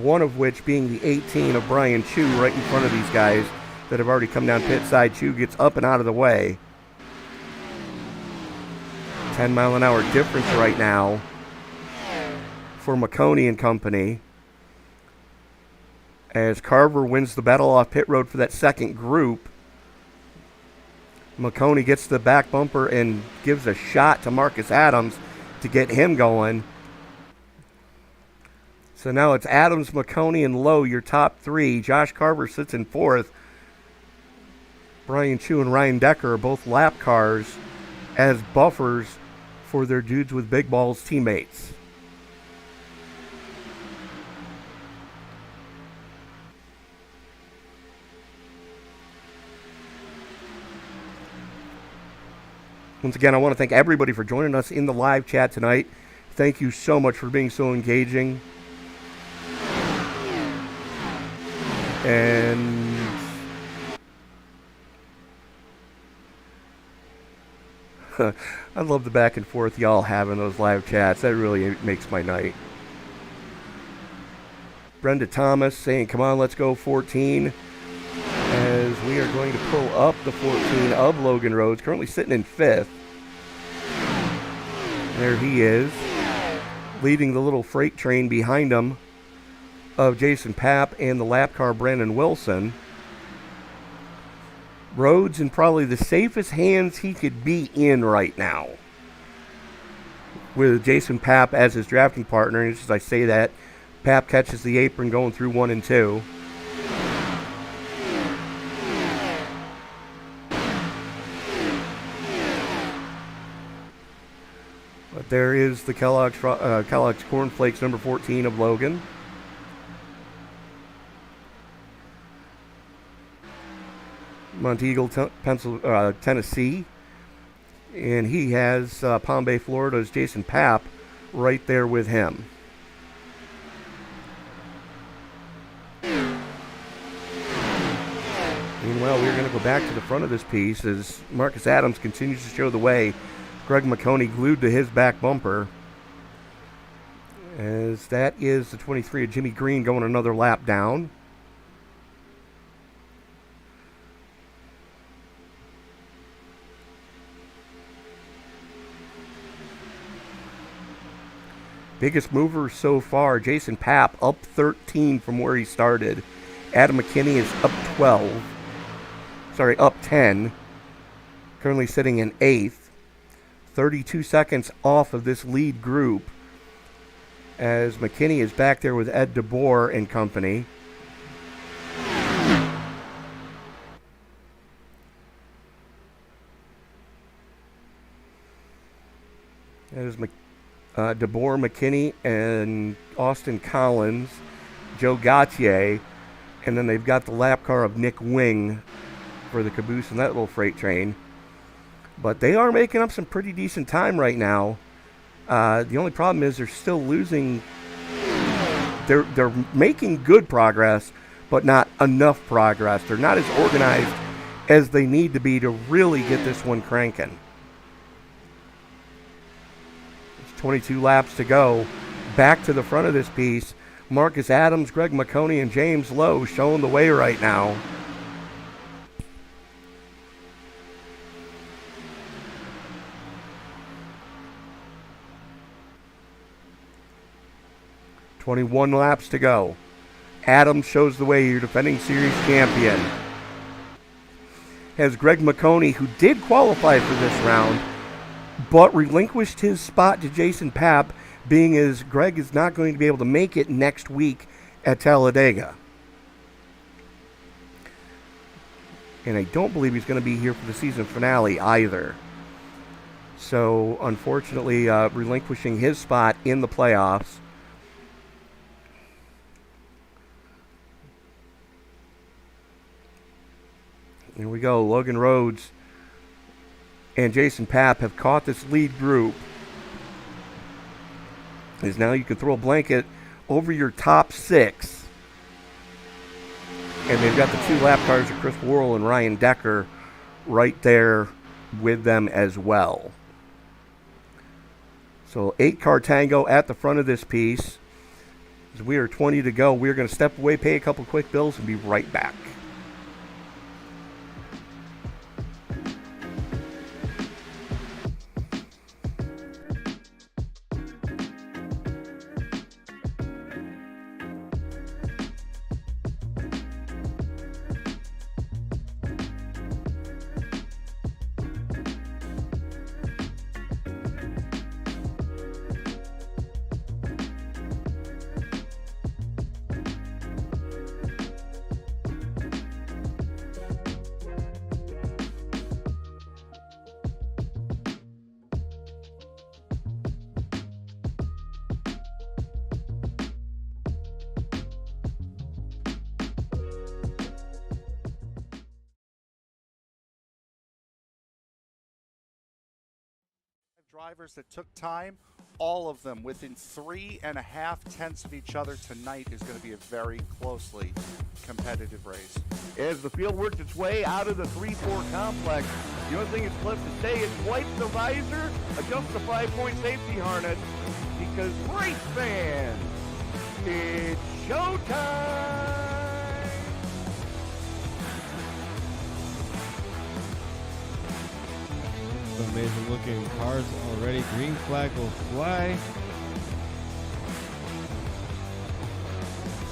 [SPEAKER 2] one of which being the 18 of Brian Chu right in front of these guys that have already come down pit side. Chu gets up and out of the way. 10-mile-an-hour difference right now for McConey and company, as Carver wins the battle off pit road for that second group. McConey gets the back bumper and gives a shot to Marcus Adams to get him going. So now it's Adams, McConey, and Lowe, your top three. Josh Carver sits in fourth. Brian Chu and Ryan Decker are both lap cars as buffers for their Dudes with Big Balls teammates. Once again, I want to thank everybody for joining us in the live chat tonight. Thank you so much for being so engaging. And I love the back and forth y'all have in those live chats. That really makes my night. Brenda Thomas saying, come on, let's go 14. As we are going to pull up the 14 of Logan Rhodes, currently sitting in fifth. There he is, leading the little freight train behind him of Jason Papp and the lap car Brandon Wilson. Rhodes in probably the safest hands he could be in right now, with Jason Papp as his drafting partner. And as I say that, Papp catches the apron going through 1 and 2. But there is the Kellogg's Cornflakes number 14 of Logan. Monteagle, Tennessee. And he has Palm Bay, Florida's Jason Papp right there with him. Meanwhile, we're going to go back to the front of this piece as Marcus Adams continues to show the way. Greg McConey glued to his back bumper. As that is the 23 of Jimmy Green going another lap down. Biggest mover so far, Jason Papp up 13 from where he started. Adam McKinney is up 10. Currently sitting in 8th. 32 seconds off of this lead group as McKinney is back there with Ed DeBoer and company. That is DeBoer, McKinney, and Austin Collins, Joe Gautier, and then they've got the lap car of Nick Wing for the caboose in that little freight train. But they are making up some pretty decent time right now. The only problem is they're still losing. They're making good progress, but not enough progress. They're not as organized as they need to be to really get this one cranking. There's 22 laps to go. Back to the front of this piece, Marcus Adams, Greg McConey, and James Lowe showing the way right now. .21 laps to go. Adams shows the way, your defending series champion. Has Greg McConey, who did qualify for this round, but relinquished his spot to Jason Papp, being as Greg is not going to be able to make it next week at Talladega. And I don't believe he's going to be here for the season finale either. So, unfortunately, relinquishing his spot in the playoffs. Here we go. Logan Rhodes and Jason Papp have caught this lead group. As now you can throw a blanket over your top 6. And they've got the 2 lap cars of Chris Worrell and Ryan Decker right there with them as well. So 8-car tango at the front of this piece. As we are 20 to go, we're going to step away, pay a couple quick bills, and be right back.
[SPEAKER 3] drivers that took time, all of them within 3.5 tenths of each other tonight is going to be a very closely competitive race.
[SPEAKER 2] As the field works its way out of the 3-4 complex, the only thing that's left to say is wipe the visor, adjust the 5-point safety harness, because race fans, it's showtime!
[SPEAKER 4] Amazing looking cars already. Green flag will fly.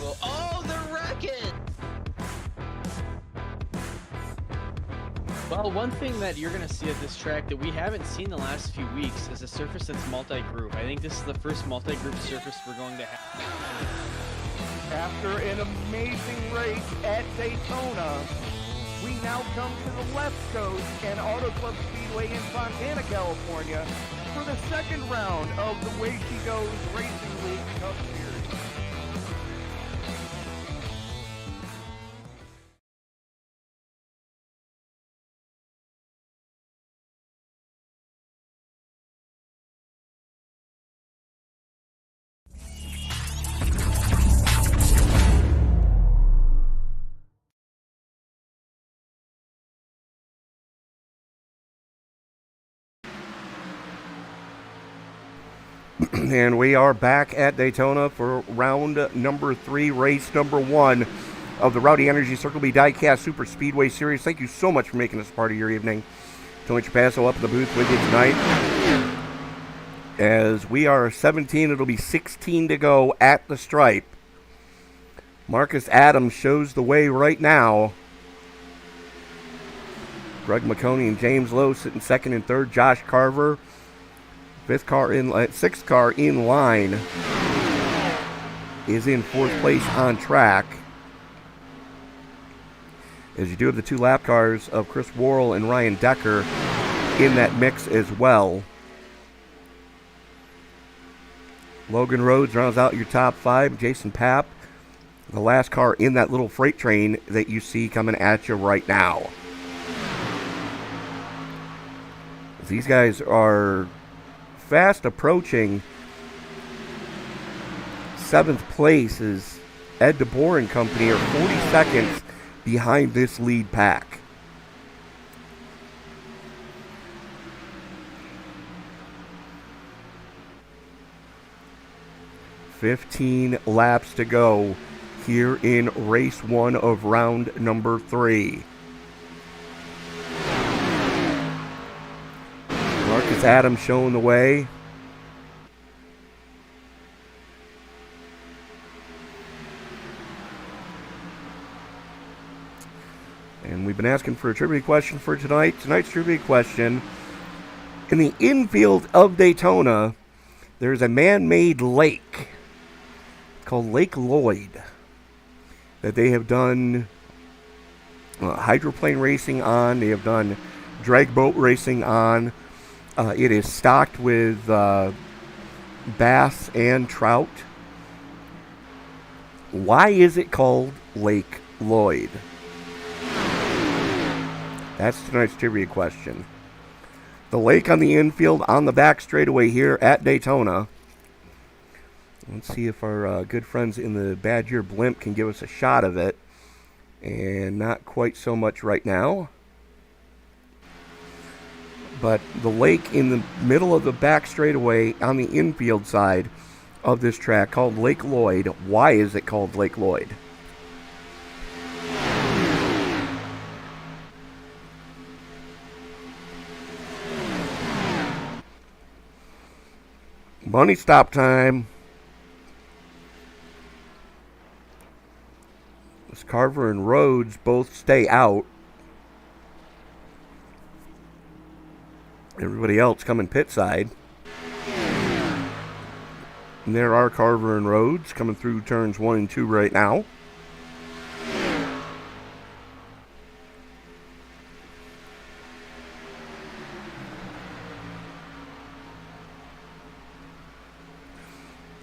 [SPEAKER 5] Well, oh, the rocket! Well, one thing that you're going to see at this track that we haven't seen the last few weeks is a surface that's multi-group. I think this is the first multi-group surface we're going to have.
[SPEAKER 2] After an amazing race at Daytona, we now come to the left coast and Auto Club Speedway in Fontana, California for the second round of the Way She Goes Racing League Cup Series. And we are back at Daytona for round number 3, race number 1 of the Rowdy Energy Circle B Diecast Superspeedway Series. Thank you so much for making this part of your evening. Tony Trapasso up in the booth with you tonight. As we are 17, it'll be 16 to go at the stripe. Marcus Adams shows the way right now. Greg McConey and James Lowe sitting second and third. Josh Carver, sixth car in line, is in fourth place on track. As you do have the 2 lap cars of Chris Worrell and Ryan Decker in that mix as well. Logan Rhodes rounds out your top 5. Jason Papp, the last car in that little freight train that you see coming at you right now. These guys are fast approaching 7th place as Ed DeBoer and company are 40 seconds behind this lead pack. "15 laps to go here in race 1 of round number 3. Marcus Adams showing the way. And we've been asking for a trivia question for tonight. Tonight's trivia question: in the infield of Daytona, there's a man-made lake called Lake Lloyd that they have done hydroplane racing on. They have done drag boat racing on. It is stocked with bass and trout. Why is it called Lake Lloyd? That's tonight's trivia question. The lake on the infield on the back straightaway here at Daytona. Let's see if our good friends in the Badger Blimp can give us a shot of it. And not quite so much right now. But the lake in the middle of the back straightaway on the infield side of this track called Lake Lloyd. Why is it called Lake Lloyd? Money stop time. As Carver and Rhodes both stay out. Everybody else coming pit side. And there are Carver and Rhodes coming through turns 1 and 2 right now.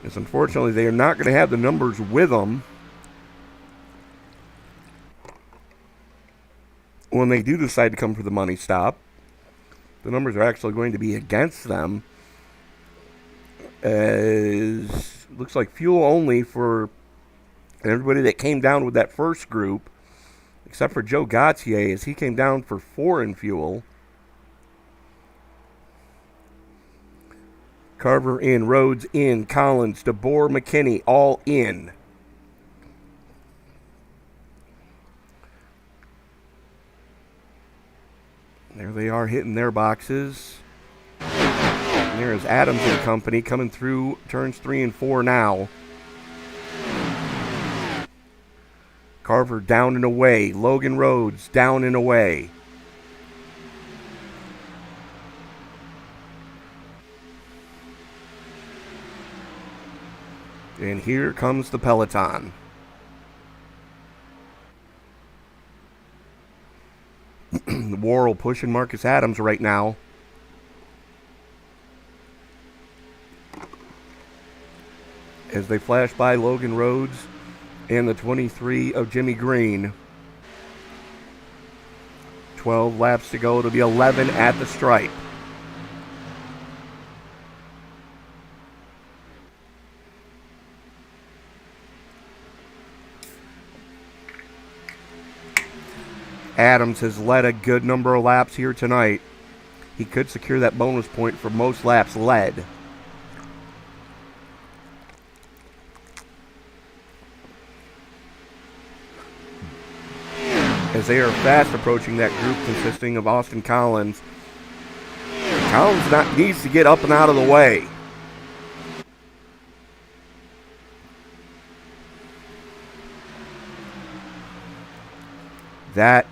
[SPEAKER 2] As unfortunately, they are not going to have the numbers with them when they do decide to come for the money stop. The numbers are actually going to be against them As looks like fuel only for everybody that came down with that first group, except for Joe Gautier, as he came down for 4 in fuel. Carver in, Rhodes in, Collins, DeBoer, McKinney, all in. There they are hitting their boxes. And there is Adams and company coming through turns 3 and 4 now. Carver down and away. Logan Rhodes down and away. And here comes the peloton. Worrell pushing Marcus Adams right now. As they flash by Logan Rhodes and the 23 of Jimmy Green. 12 laps to go. It'll be 11 at the stripe. Adams has led a good number of laps here tonight. He could secure that bonus point for most laps led. As they are fast approaching that group consisting of Austin Collins. Collins needs to get up and out of the way. That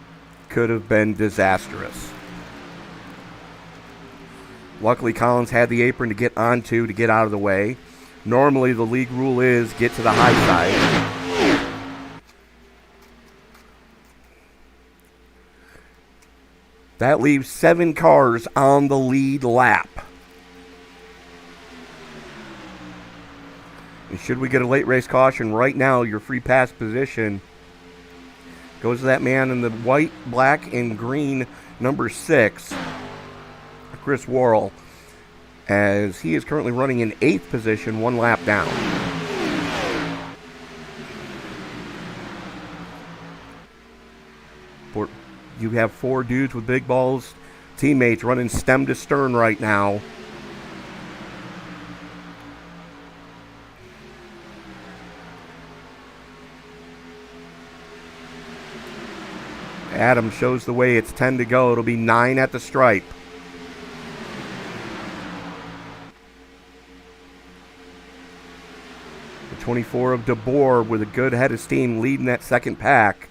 [SPEAKER 2] could have been disastrous. Luckily, Collins had the apron to get onto to get out of the way. Normally, the league rule is get to the high side. That leaves 7 cars on the lead lap. And should we get a late race caution right now, your free pass position goes to that man in the white, black, and green number 6, Chris Worrell, as he is currently running in 8th position, 1 lap down. You have 4 dudes with big balls, teammates running stem to stern right now. Adams shows the way. It's 10 to go. It'll be 9 at the stripe. The 24 of DeBoer with a good head of steam leading that second pack.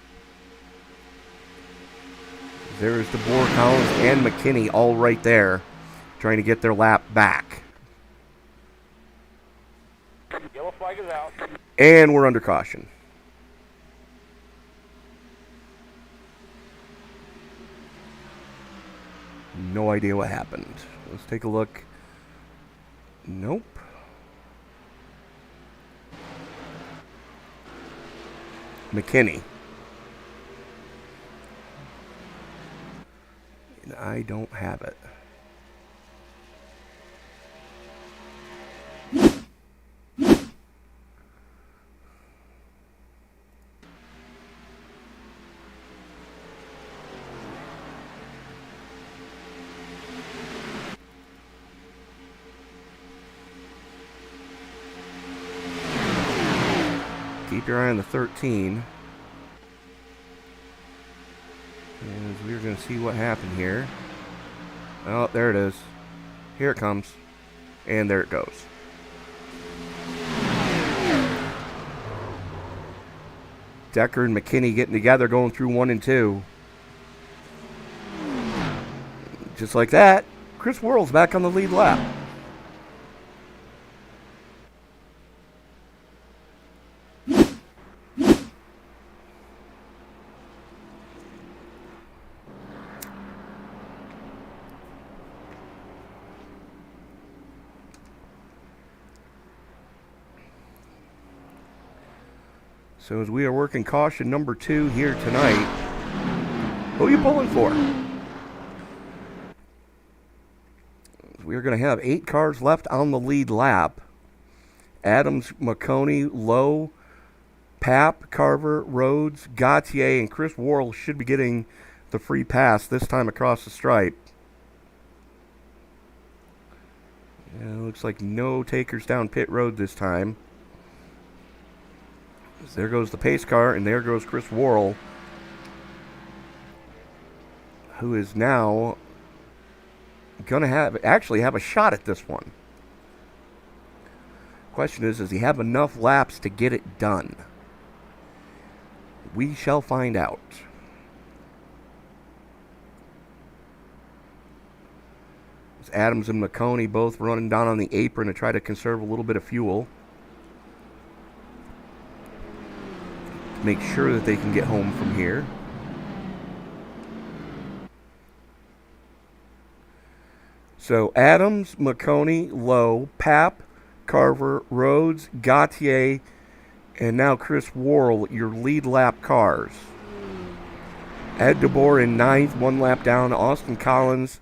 [SPEAKER 2] There's DeBoer, Collins, and McKinney all right there trying to get their lap back.
[SPEAKER 6] Yellow flag is out.
[SPEAKER 2] And we're under caution. No idea what happened. Let's take a look. Nope. McKinney. And I don't have it. Keep your eye on the 13. And we're going to see what happened here. Oh, there it is. Here it comes. And there it goes. Decker and McKinney getting together, going through 1 and 2. Just like that, Chris Worrell's back on the lead lap. So as we are working caution number 2 here tonight, who are you pulling for? We are going to have 8 cars left on the lead lap. Adams, McConey, Lowe, Papp, Carver, Rhodes, Gautier, and Chris Worrell should be getting the free pass this time across the stripe. Yeah, looks like no takers down pit road this time. There goes the pace car, and there goes Chris Worrell, who is now going to actually have a shot at this one. Question is, does he have enough laps to get it done? We shall find out. It's Adams and McConey both running down on the apron to try to conserve a little bit of fuel, to make sure that they can get home from here. So Adams, McConey, Lowe, Papp, Carver, Rhodes, Gautier, and now Chris Worrell, your lead lap cars. Ed DeBoer in 9th, 1 lap down. Austin Collins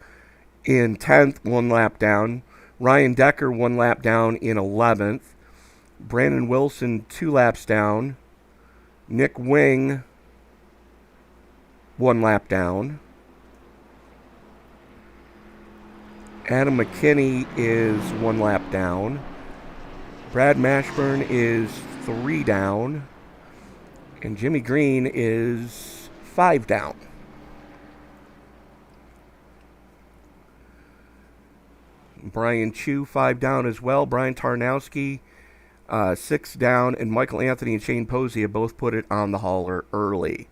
[SPEAKER 2] in 10th, 1 lap down. Ryan Decker, 1 lap down in 11th. Brandon Wilson, 2 laps down. Nick Wing, 1 lap down. Adam McKinney is 1 lap down. Brad Mashburn is 3 down. And Jimmy Green is 5 down. Brian Chu, 5 down as well. Brian Tarnowski, 6 down. And Michael Anthony and Shane Posey have both put it on the hauler early.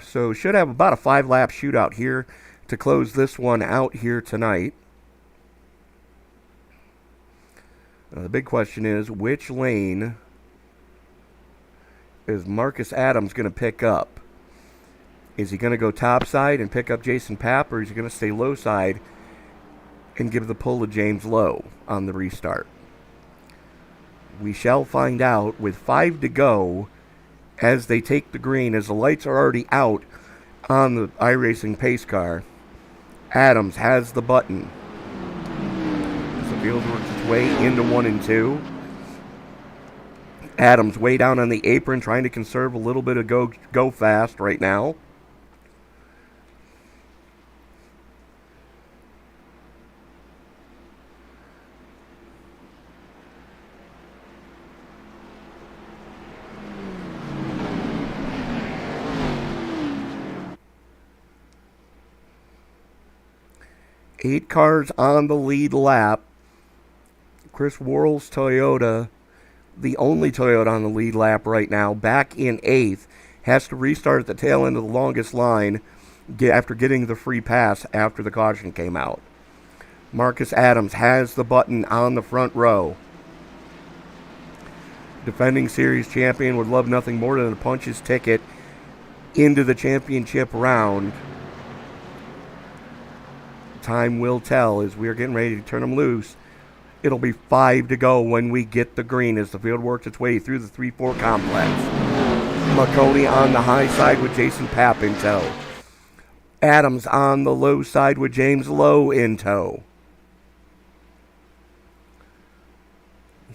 [SPEAKER 2] So should have about a 5-lap shootout here to close this one out here tonight. The big question is, which lane is Marcus Adams going to pick up? Is he going to go top side and pick up Jason Papp, or is he going to stay low side and give the pull to James Lowe on the restart? We shall find out with 5 to go as they take the green, as the lights are already out on the iRacing pace car. Adams has the button. The field works its way into 1 and 2. Adams way down on the apron, trying to conserve a little bit of go fast right now. Eight cars on the lead lap. Chris Worrell's Toyota, the only Toyota on the lead lap right now, back in 8th, has to restart at the tail end of the longest line after getting the free pass after the caution came out. Marcus Adams has the button on the front row. Defending series champion would love nothing more than to punch his ticket into the championship round. Time will tell as we are getting ready to turn them loose. It'll be 5 to go when we get the green as the field works its way through the 3-4 complex. McConey on the high side with Jason Papp in tow. Adams on the low side with James Lowe in tow.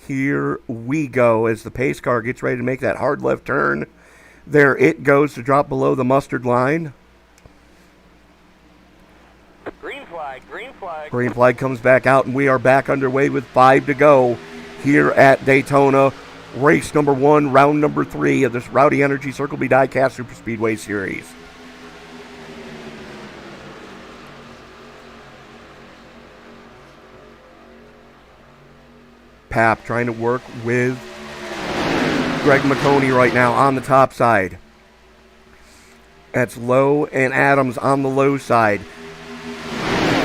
[SPEAKER 2] Here we go as the pace car gets ready to make that hard left turn. There it goes to drop below the mustard line.
[SPEAKER 6] Green flag, green flag.
[SPEAKER 2] Green flag comes back out, and we are back underway with 5 to go here at Daytona. Race number 1, round number 3 of this Rowdy Energy Circle B Diecast Superspeedway Series. Papp trying to work with Greg McConey right now on the top side. That's Lowe and Adams on the low side.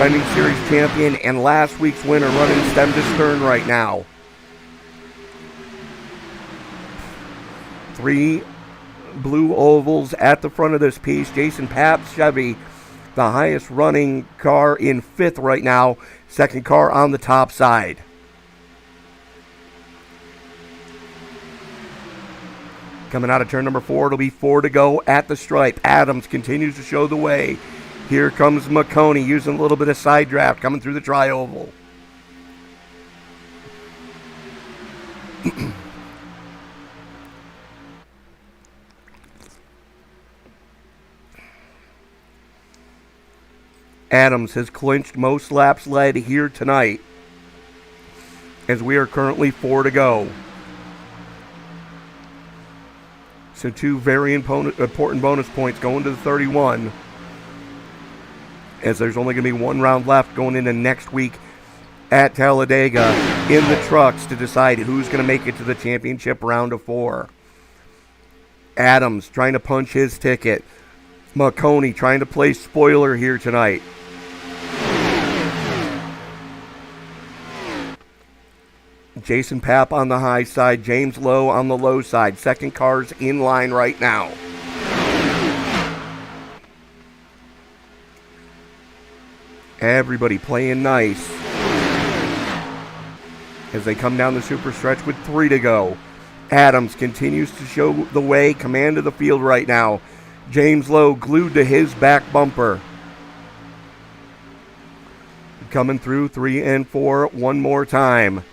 [SPEAKER 2] Defending series champion and last week's winner running stem to stern right now. 3 blue ovals at the front of this piece. Jason Papp's Chevy, the highest running car in 5th right now. Second car on the top side. Coming out of turn number 4, it'll be 4 to go at the stripe. Adams continues to show the way. Here comes McConey using a little bit of side draft coming through the tri-oval. Adams has clinched most laps led here tonight, as we are currently 4 to go. So 2 very important bonus points going to the 31, as there's only going to be 1 round left going into next week at Talladega in the trucks to decide who's going to make it to the championship round of 4. Adams trying to punch his ticket. McConey trying to play spoiler here tonight. Jason Papp on the high side, James Lowe on the low side. Second cars in line right now. Everybody playing nice as they come down the super stretch with 3 to go. Adams continues to show the way, command of the field right now. James Lowe glued to his back bumper. Coming through 3 and 4 one more time.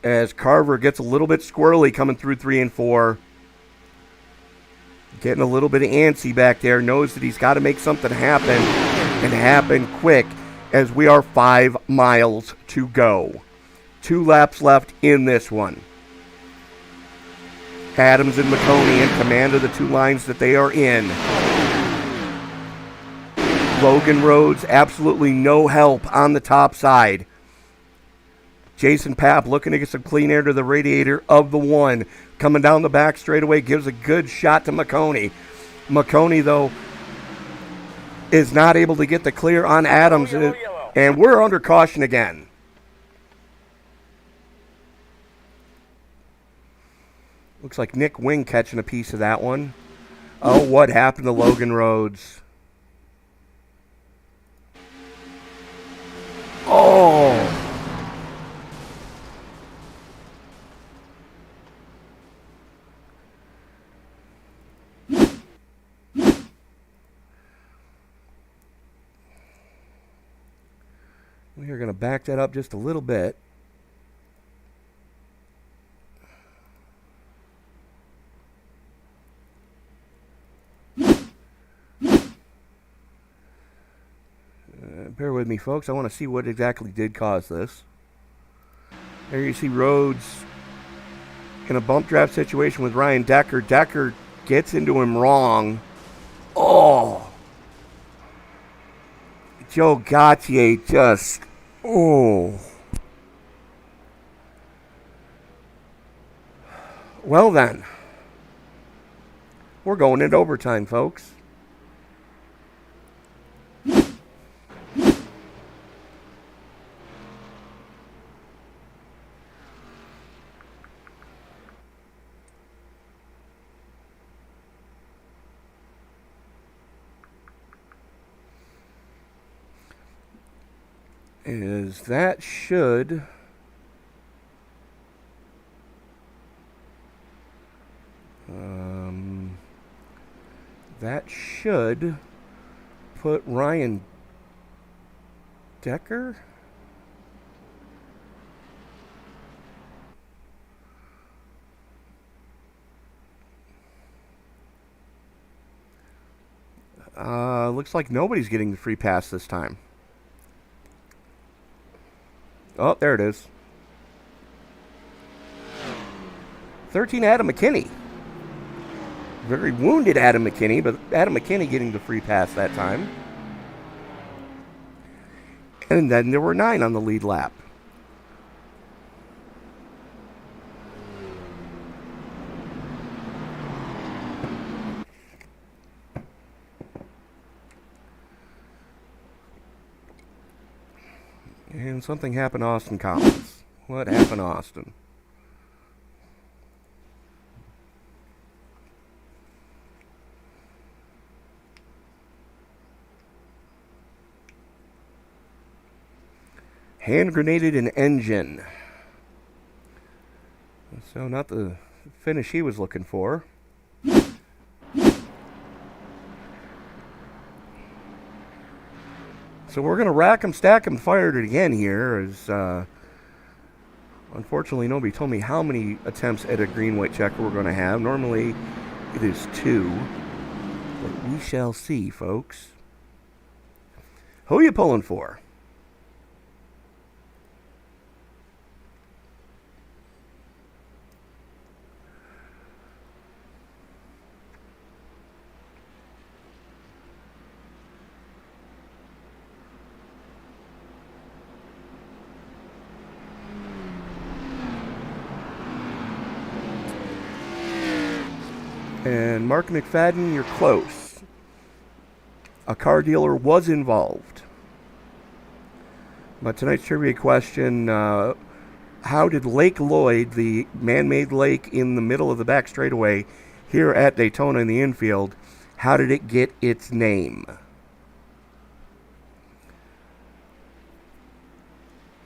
[SPEAKER 2] As Carver gets a little bit squirrely coming through 3 and 4. Getting a little bit antsy back there. Knows that he's got to make something happen, and happen quick, as we are 5 miles to go. 2 laps left in this one. Adams and McConey in command of the 2 lines that they are in. Logan Rhodes, absolutely no help on the top side. Jason Papp looking to get some clean air to the radiator of the 1. Coming down the back straightaway, gives a good shot to McConey. McConey, though, is not able to get the clear on Adams, and we're under caution again. Looks like Nick Wing catching a piece of that one. Oh, what happened to Logan Rhodes? Oh! We are going to back that up just a little bit. Bear with me, folks. I want to see what exactly did cause this. There you see Rhodes in a bump draft situation with Ryan Decker. Decker gets into him wrong. Oh! Joe Gautier just, oh. Well then, we're going into overtime, folks. Is that should put Ryan Decker looks like nobody's getting the free pass this time. Oh, there it is. 13, Adam McKinney. Very wounded Adam McKinney, but Adam McKinney getting the free pass that time. And then there were 9 on the lead lap. And something happened to Austin Collins. What happened to Austin? Hand grenaded an engine. So not the finish he was looking for. So we're going to rack him, stack him, fire it again here. As unfortunately, nobody told me how many attempts at a green-white checker we're going to have. Normally, it is 2. But we shall see, folks. Who are you pulling for? And Mark McFadden, you're close. A car dealer was involved. But tonight's trivia question, how did Lake Lloyd, the man-made lake in the middle of the back straightaway here at Daytona in the infield, how did it get its name?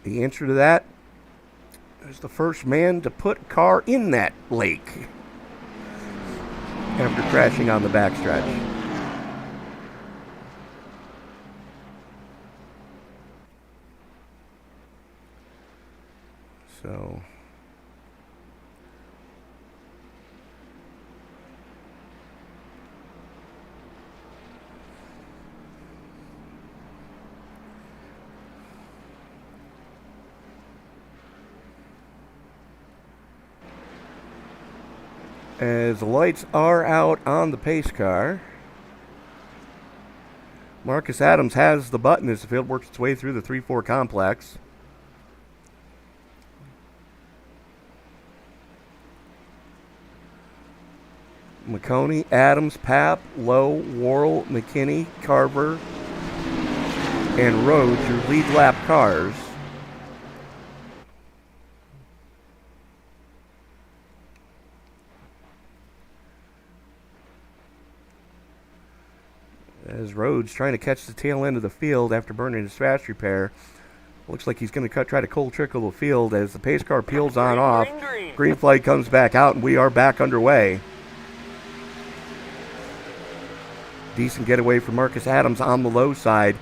[SPEAKER 2] The answer to that is the first man to put a car in that lake after crashing on the backstretch. So as the lights are out on the pace car, Marcus Adams has the button as the field works its way through the 3-4 complex. McConey, Adams, Papp, Lowe, Worrell, McKinney, Carver, and Rhodes, your lead lap cars. As Rhodes trying to catch the tail end of the field after burning his fast repair. Looks like he's going to try to cold trickle the field as the pace car peels on off. Green flag comes back out and we are back underway. Decent getaway for Marcus Adams on the low side.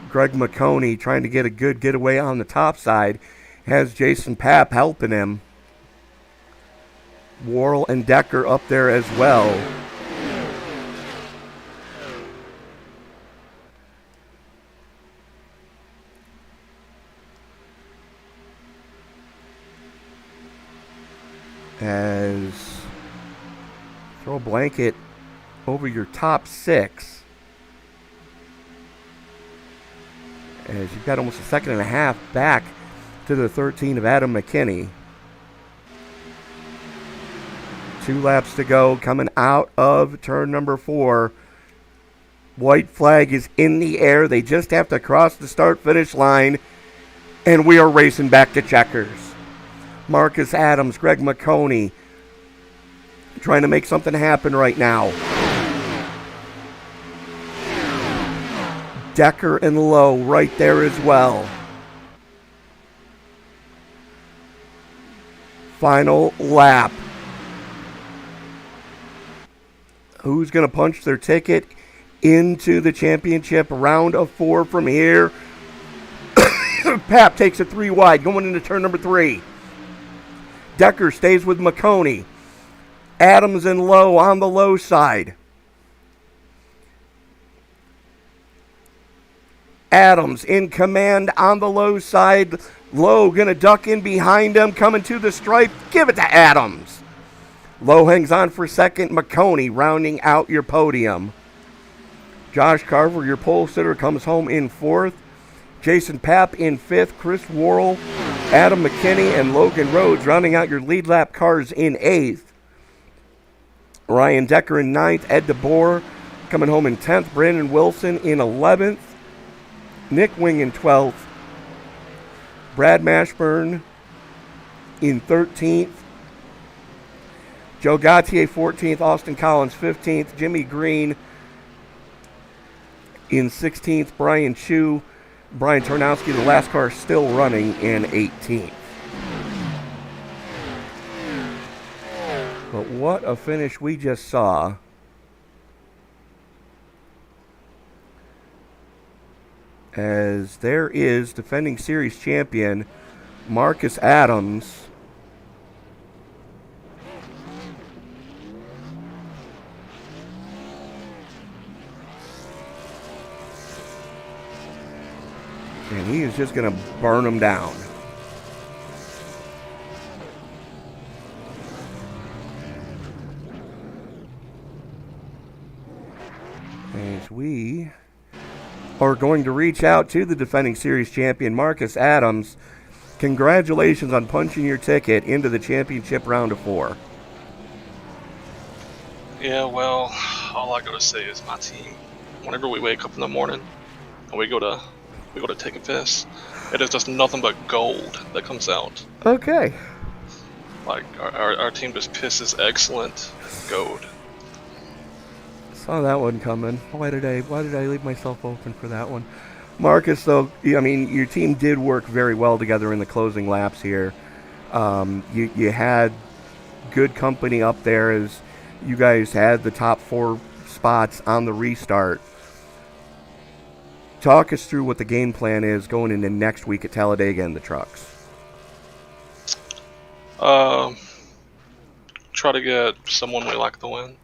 [SPEAKER 2] Greg McConey trying to get a good getaway on the top side. Has Jason Papp helping him. Worrell and Decker up there as well. As throw a blanket over your top 6. As you've got almost a second and a half back to the 13 of Adam McKinney. 2 laps to go coming out of turn number 4. White flag is in the air. They just have to cross the start-finish line. And we are racing back to checkers. Marcus Adams, Greg McConey trying to make something happen right now. Decker and Lowe right there as well. Final lap. Who's going to punch their ticket into the championship round of 4 from here? Papp takes it 3 wide going into turn number 3. Decker stays with McConey. Adams and Lowe on the low side. Adams in command on the low side. Lowe going to duck in behind him, coming to the stripe. Give it to Adams. Lowe hangs on for second. McConey rounding out your podium. Josh Carver, your pole sitter, comes home in 4th. Jason Papp in 5th. Chris Worrell, Adam McKinney, and Logan Rhodes rounding out your lead lap cars in 8th. Ryan Decker in 9th. Ed DeBoer coming home in 10th. Brandon Wilson in 11th. Nick Wing in 12th. Brad Mashburn in 13th. Joe Gautier 14th. Austin Collins 15th. Jimmy Green in 16th. Brian Chu. Brian Tarnowski, the last car still running, in 18th. But what a finish we just saw. As there is defending series champion Marcus Adams is just going to burn them down. As we are going to reach out to the defending series champion, Marcus Adams. Congratulations on punching your ticket into the championship round of 4.
[SPEAKER 7] Yeah, well, all I gotta say is my team, whenever we wake up in the morning and we go to take a piss, it is just nothing but gold that comes out.
[SPEAKER 2] Okay.
[SPEAKER 7] Like, our team just pisses excellent gold.
[SPEAKER 2] Saw that one coming. Why did I leave myself open for that one? Marcus, though, I mean, your team did work very well together in the closing laps here. You had good company up there as you guys had the top 4 spots on the restart. Talk us through what the game plan is going into next week at Talladega in the trucks.
[SPEAKER 7] Try to get someone we like to win.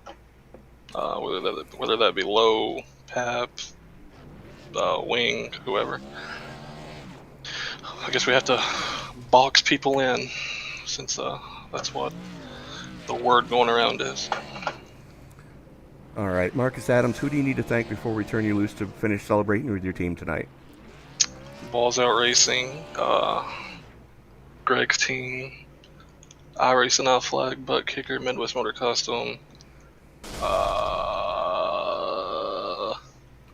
[SPEAKER 7] Whether that be Low, Pap, Wing, whoever. I guess we have to box people in, since that's what the word going around is.
[SPEAKER 2] All right, Marcus Adams, who do you need to thank before we turn you loose to finish celebrating with your team tonight?
[SPEAKER 7] Balls Out Racing, Greg's team, iRacing, iFlag, Buttkicker, Midwest Motor Custom,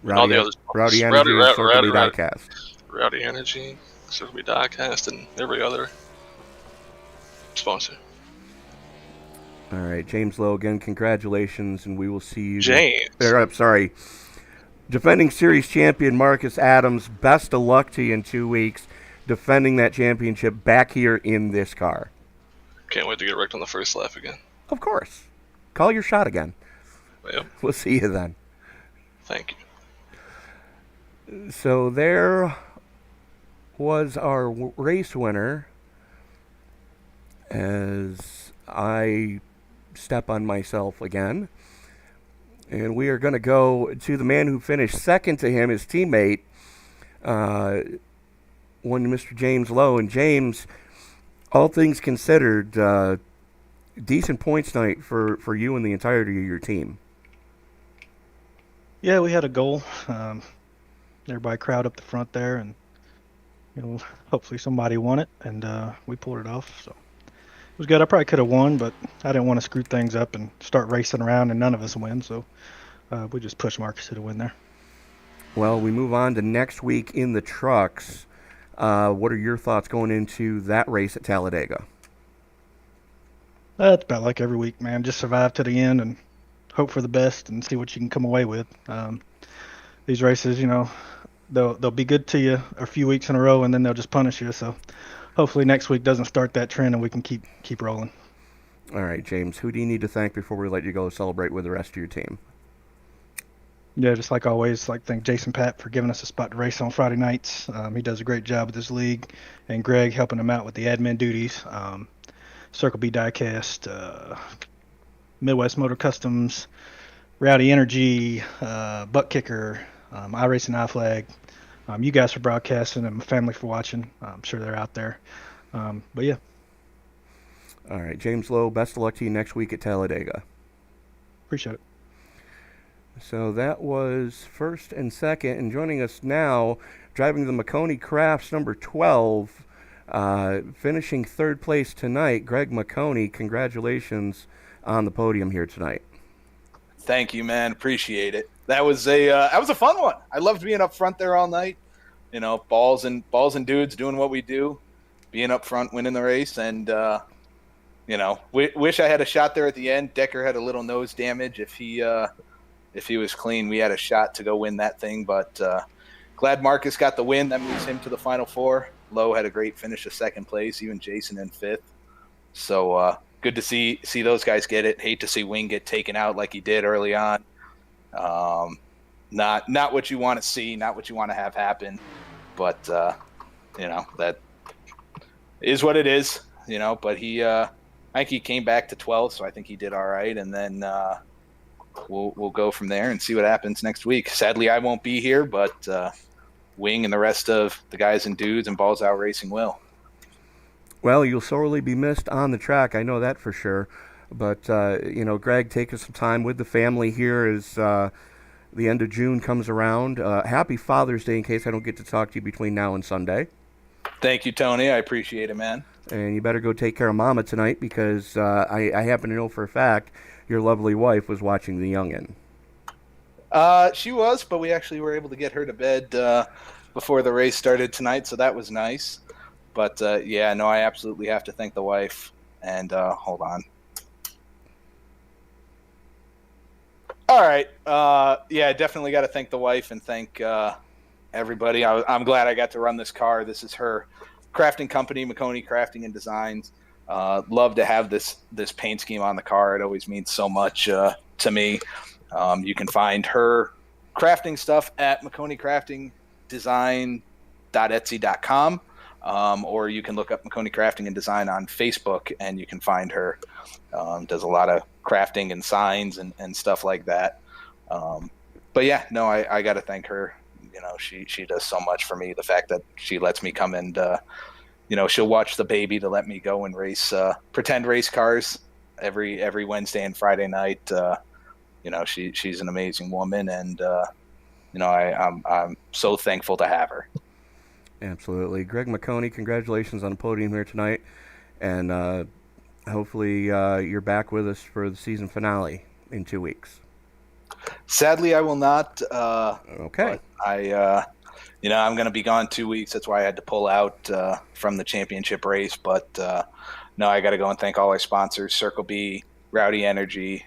[SPEAKER 2] Rowdy Energy, Superspeedway Diecast.
[SPEAKER 7] Rowdy Energy, Superspeedway Diecast, and every other sponsor.
[SPEAKER 2] All right, James Lowe, again, congratulations, and we will see you.
[SPEAKER 7] James.
[SPEAKER 2] Sorry. Defending series champion Marcus Adams, best of luck to you in 2 weeks, defending that championship back here in this car.
[SPEAKER 7] Can't wait to get wrecked on the first lap again.
[SPEAKER 2] Of course. Call your shot again.
[SPEAKER 7] Yep.
[SPEAKER 2] We'll see you then.
[SPEAKER 7] Thank you.
[SPEAKER 2] So there was our race winner as I step on myself again. And we are going to go to the man who finished second to him, his teammate, one Mr. James Lowe. And James, all things considered, decent points night for you and the entirety of your team.
[SPEAKER 8] Yeah, we had a goal. Everybody crowd up the front there, and hopefully somebody won it, and we pulled it off. So it was good. I probably could have won, but I didn't want to screw things up and start racing around and none of us win. So we just pushed Marcus to the win there. Well,
[SPEAKER 2] we move on to next week in the trucks. What are your thoughts going into that race at Talladega?
[SPEAKER 8] It's about like every week, man. Just survive to the end and hope for the best and see what you can come away with. These races, they'll be good to you a few weeks in a row, and then they'll just punish you. So hopefully next week doesn't start that trend, and we can keep rolling.
[SPEAKER 2] All right, James, who do you need to thank before we let you go celebrate with the rest of your team?
[SPEAKER 8] Yeah, just like always, thank Jason Papp for giving us a spot to race on Friday nights. He does a great job with this league, and Greg helping him out with the admin duties. Circle B Diecast, Midwest Motor Customs, Rowdy Energy, Buttkicker, iRacing, iFlag. You guys for broadcasting and my family for watching. I'm sure they're out there. But yeah.
[SPEAKER 2] All right, James Lowe, best of luck to you next week at Talladega.
[SPEAKER 8] Appreciate it.
[SPEAKER 2] So that was first and second, and joining us now, driving the McConey Crafts number 12, finishing third place tonight, Greg McConey. Congratulations on the podium here tonight.
[SPEAKER 9] Thank you, man. Appreciate it. That was a fun one. I loved being up front there all night. Balls and dudes doing what we do, being up front, winning the race, and wish I had a shot there at the end. Decker had a little nose damage. If he was clean, we had a shot to go win that thing. But glad Marcus got the win. That moves him to the Final Four. Lowe had a great finish of second place, even Jason in fifth. So good to see those guys get it. Hate to see Wing get taken out like he did early on. Not what you want to see, not what you want to have happen. But that is what it is. But I think he came back to 12th, so I think he did all right. And then we'll go from there and see what happens next week. Sadly, I won't be here, but Wing and the rest of the guys and dudes and Balls Out Racing will.
[SPEAKER 2] Well, you'll sorely be missed on the track. I know that for sure. But, Greg, taking some time with the family here as the end of June comes around. Happy Father's Day in case I don't get to talk to you between now and Sunday.
[SPEAKER 9] Thank you, Tony. I appreciate it, man.
[SPEAKER 2] And you better go take care of Mama tonight because I happen to know for a fact your lovely wife was watching The Youngin'.
[SPEAKER 9] She was, but we actually were able to get her to bed before the race started tonight, so that was nice. But, I absolutely have to thank the wife. And hold on. All right. Definitely got to thank the wife and thank everybody. I'm glad I got to run this car. This is her crafting company, McConey Crafting and Designs. Love to have this paint scheme on the car. It always means so much to me. You can find her crafting stuff at McConeyCraftingDesign.etsy.com, or you can look up McConey Crafting and Design on Facebook, and you can find her. Does a lot of crafting and signs and stuff like that. I got to thank her. She does so much for me. The fact that she lets me come and, she'll watch the baby to let me go and race, pretend race cars every Wednesday and Friday night. She's an amazing woman, and I'm so thankful to have her.
[SPEAKER 2] Absolutely. Greg McConey, congratulations on the podium here tonight, and hopefully you're back with us for the season finale in 2 weeks.
[SPEAKER 9] Sadly, I will not.
[SPEAKER 2] Okay.
[SPEAKER 9] I'm going to be gone 2 weeks. That's why I had to pull out from the championship race. But I got to go and thank all our sponsors: Circle B, Rowdy Energy,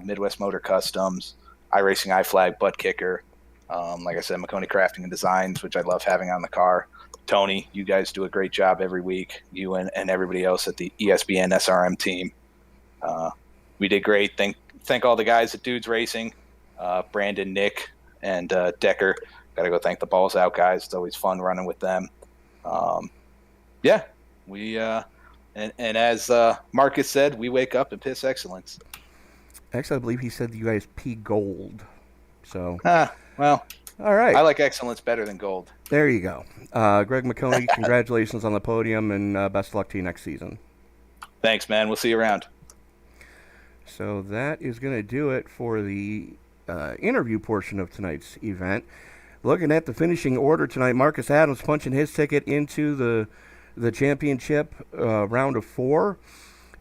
[SPEAKER 9] Midwest Motor Customs, iRacing, iFlag, Buttkicker. Like I said, McConey Crafting and Designs, which I love having on the car. Tony, you guys do a great job every week. You and everybody else at the ESBN SRM team. We did great. Thank all the guys at Dudes Racing, Brandon, Nick, and Decker. Got to go thank the Balls Out guys. It's always fun running with them. We and as Marcus said, we wake up and piss excellence.
[SPEAKER 2] Actually, I believe he said you guys pee gold. So,
[SPEAKER 9] well,
[SPEAKER 2] all right.
[SPEAKER 9] I like excellence better than gold.
[SPEAKER 2] There you go. Greg McConey, congratulations on the podium, and best of luck to you next season.
[SPEAKER 9] Thanks, man. We'll see you around.
[SPEAKER 2] So that is going to do it for the interview portion of tonight's event. Looking at the finishing order tonight, Marcus Adams punching his ticket into the championship round of 4.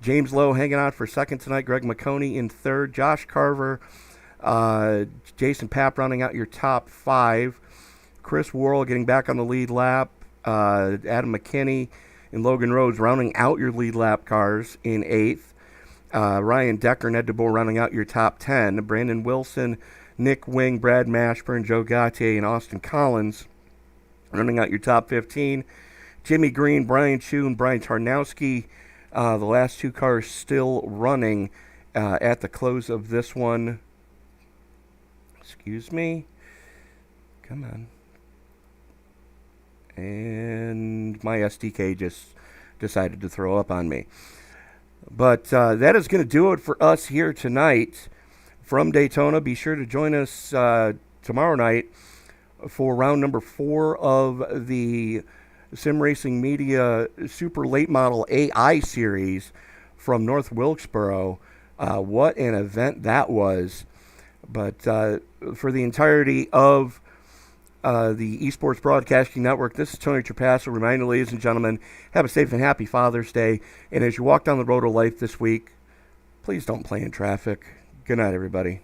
[SPEAKER 2] James Lowe hanging out for second tonight. Greg McConey in third. Josh Carver, Jason Papp rounding out your top 5. Chris Worrell getting back on the lead lap. Adam McKinney and Logan Rhodes rounding out your lead lap cars in 8th. Ryan Decker and Ed DeBoer rounding out your top 10. Brandon Wilson, Nick Wing, Brad Mashburn, Joe Gautier, and Austin Collins rounding out your top 15. Jimmy Green, Brian Chu, and Brian Tarnowski, the last 2 cars still running at the close of this one. Excuse me. Come on. And my SDK just decided to throw up on me. But that is going to do it for us here tonight from Daytona. Be sure to join us tomorrow night for round number 4 of the Sim Racing Media Super Late Model AI Series from North Wilkesboro. What an event that was. But for the entirety of the Esports Broadcasting Network, this is Tony Trapasso reminding you, ladies and gentlemen, have a safe and happy Father's Day. And as you walk down the road of life this week, please don't play in traffic. Good night, everybody.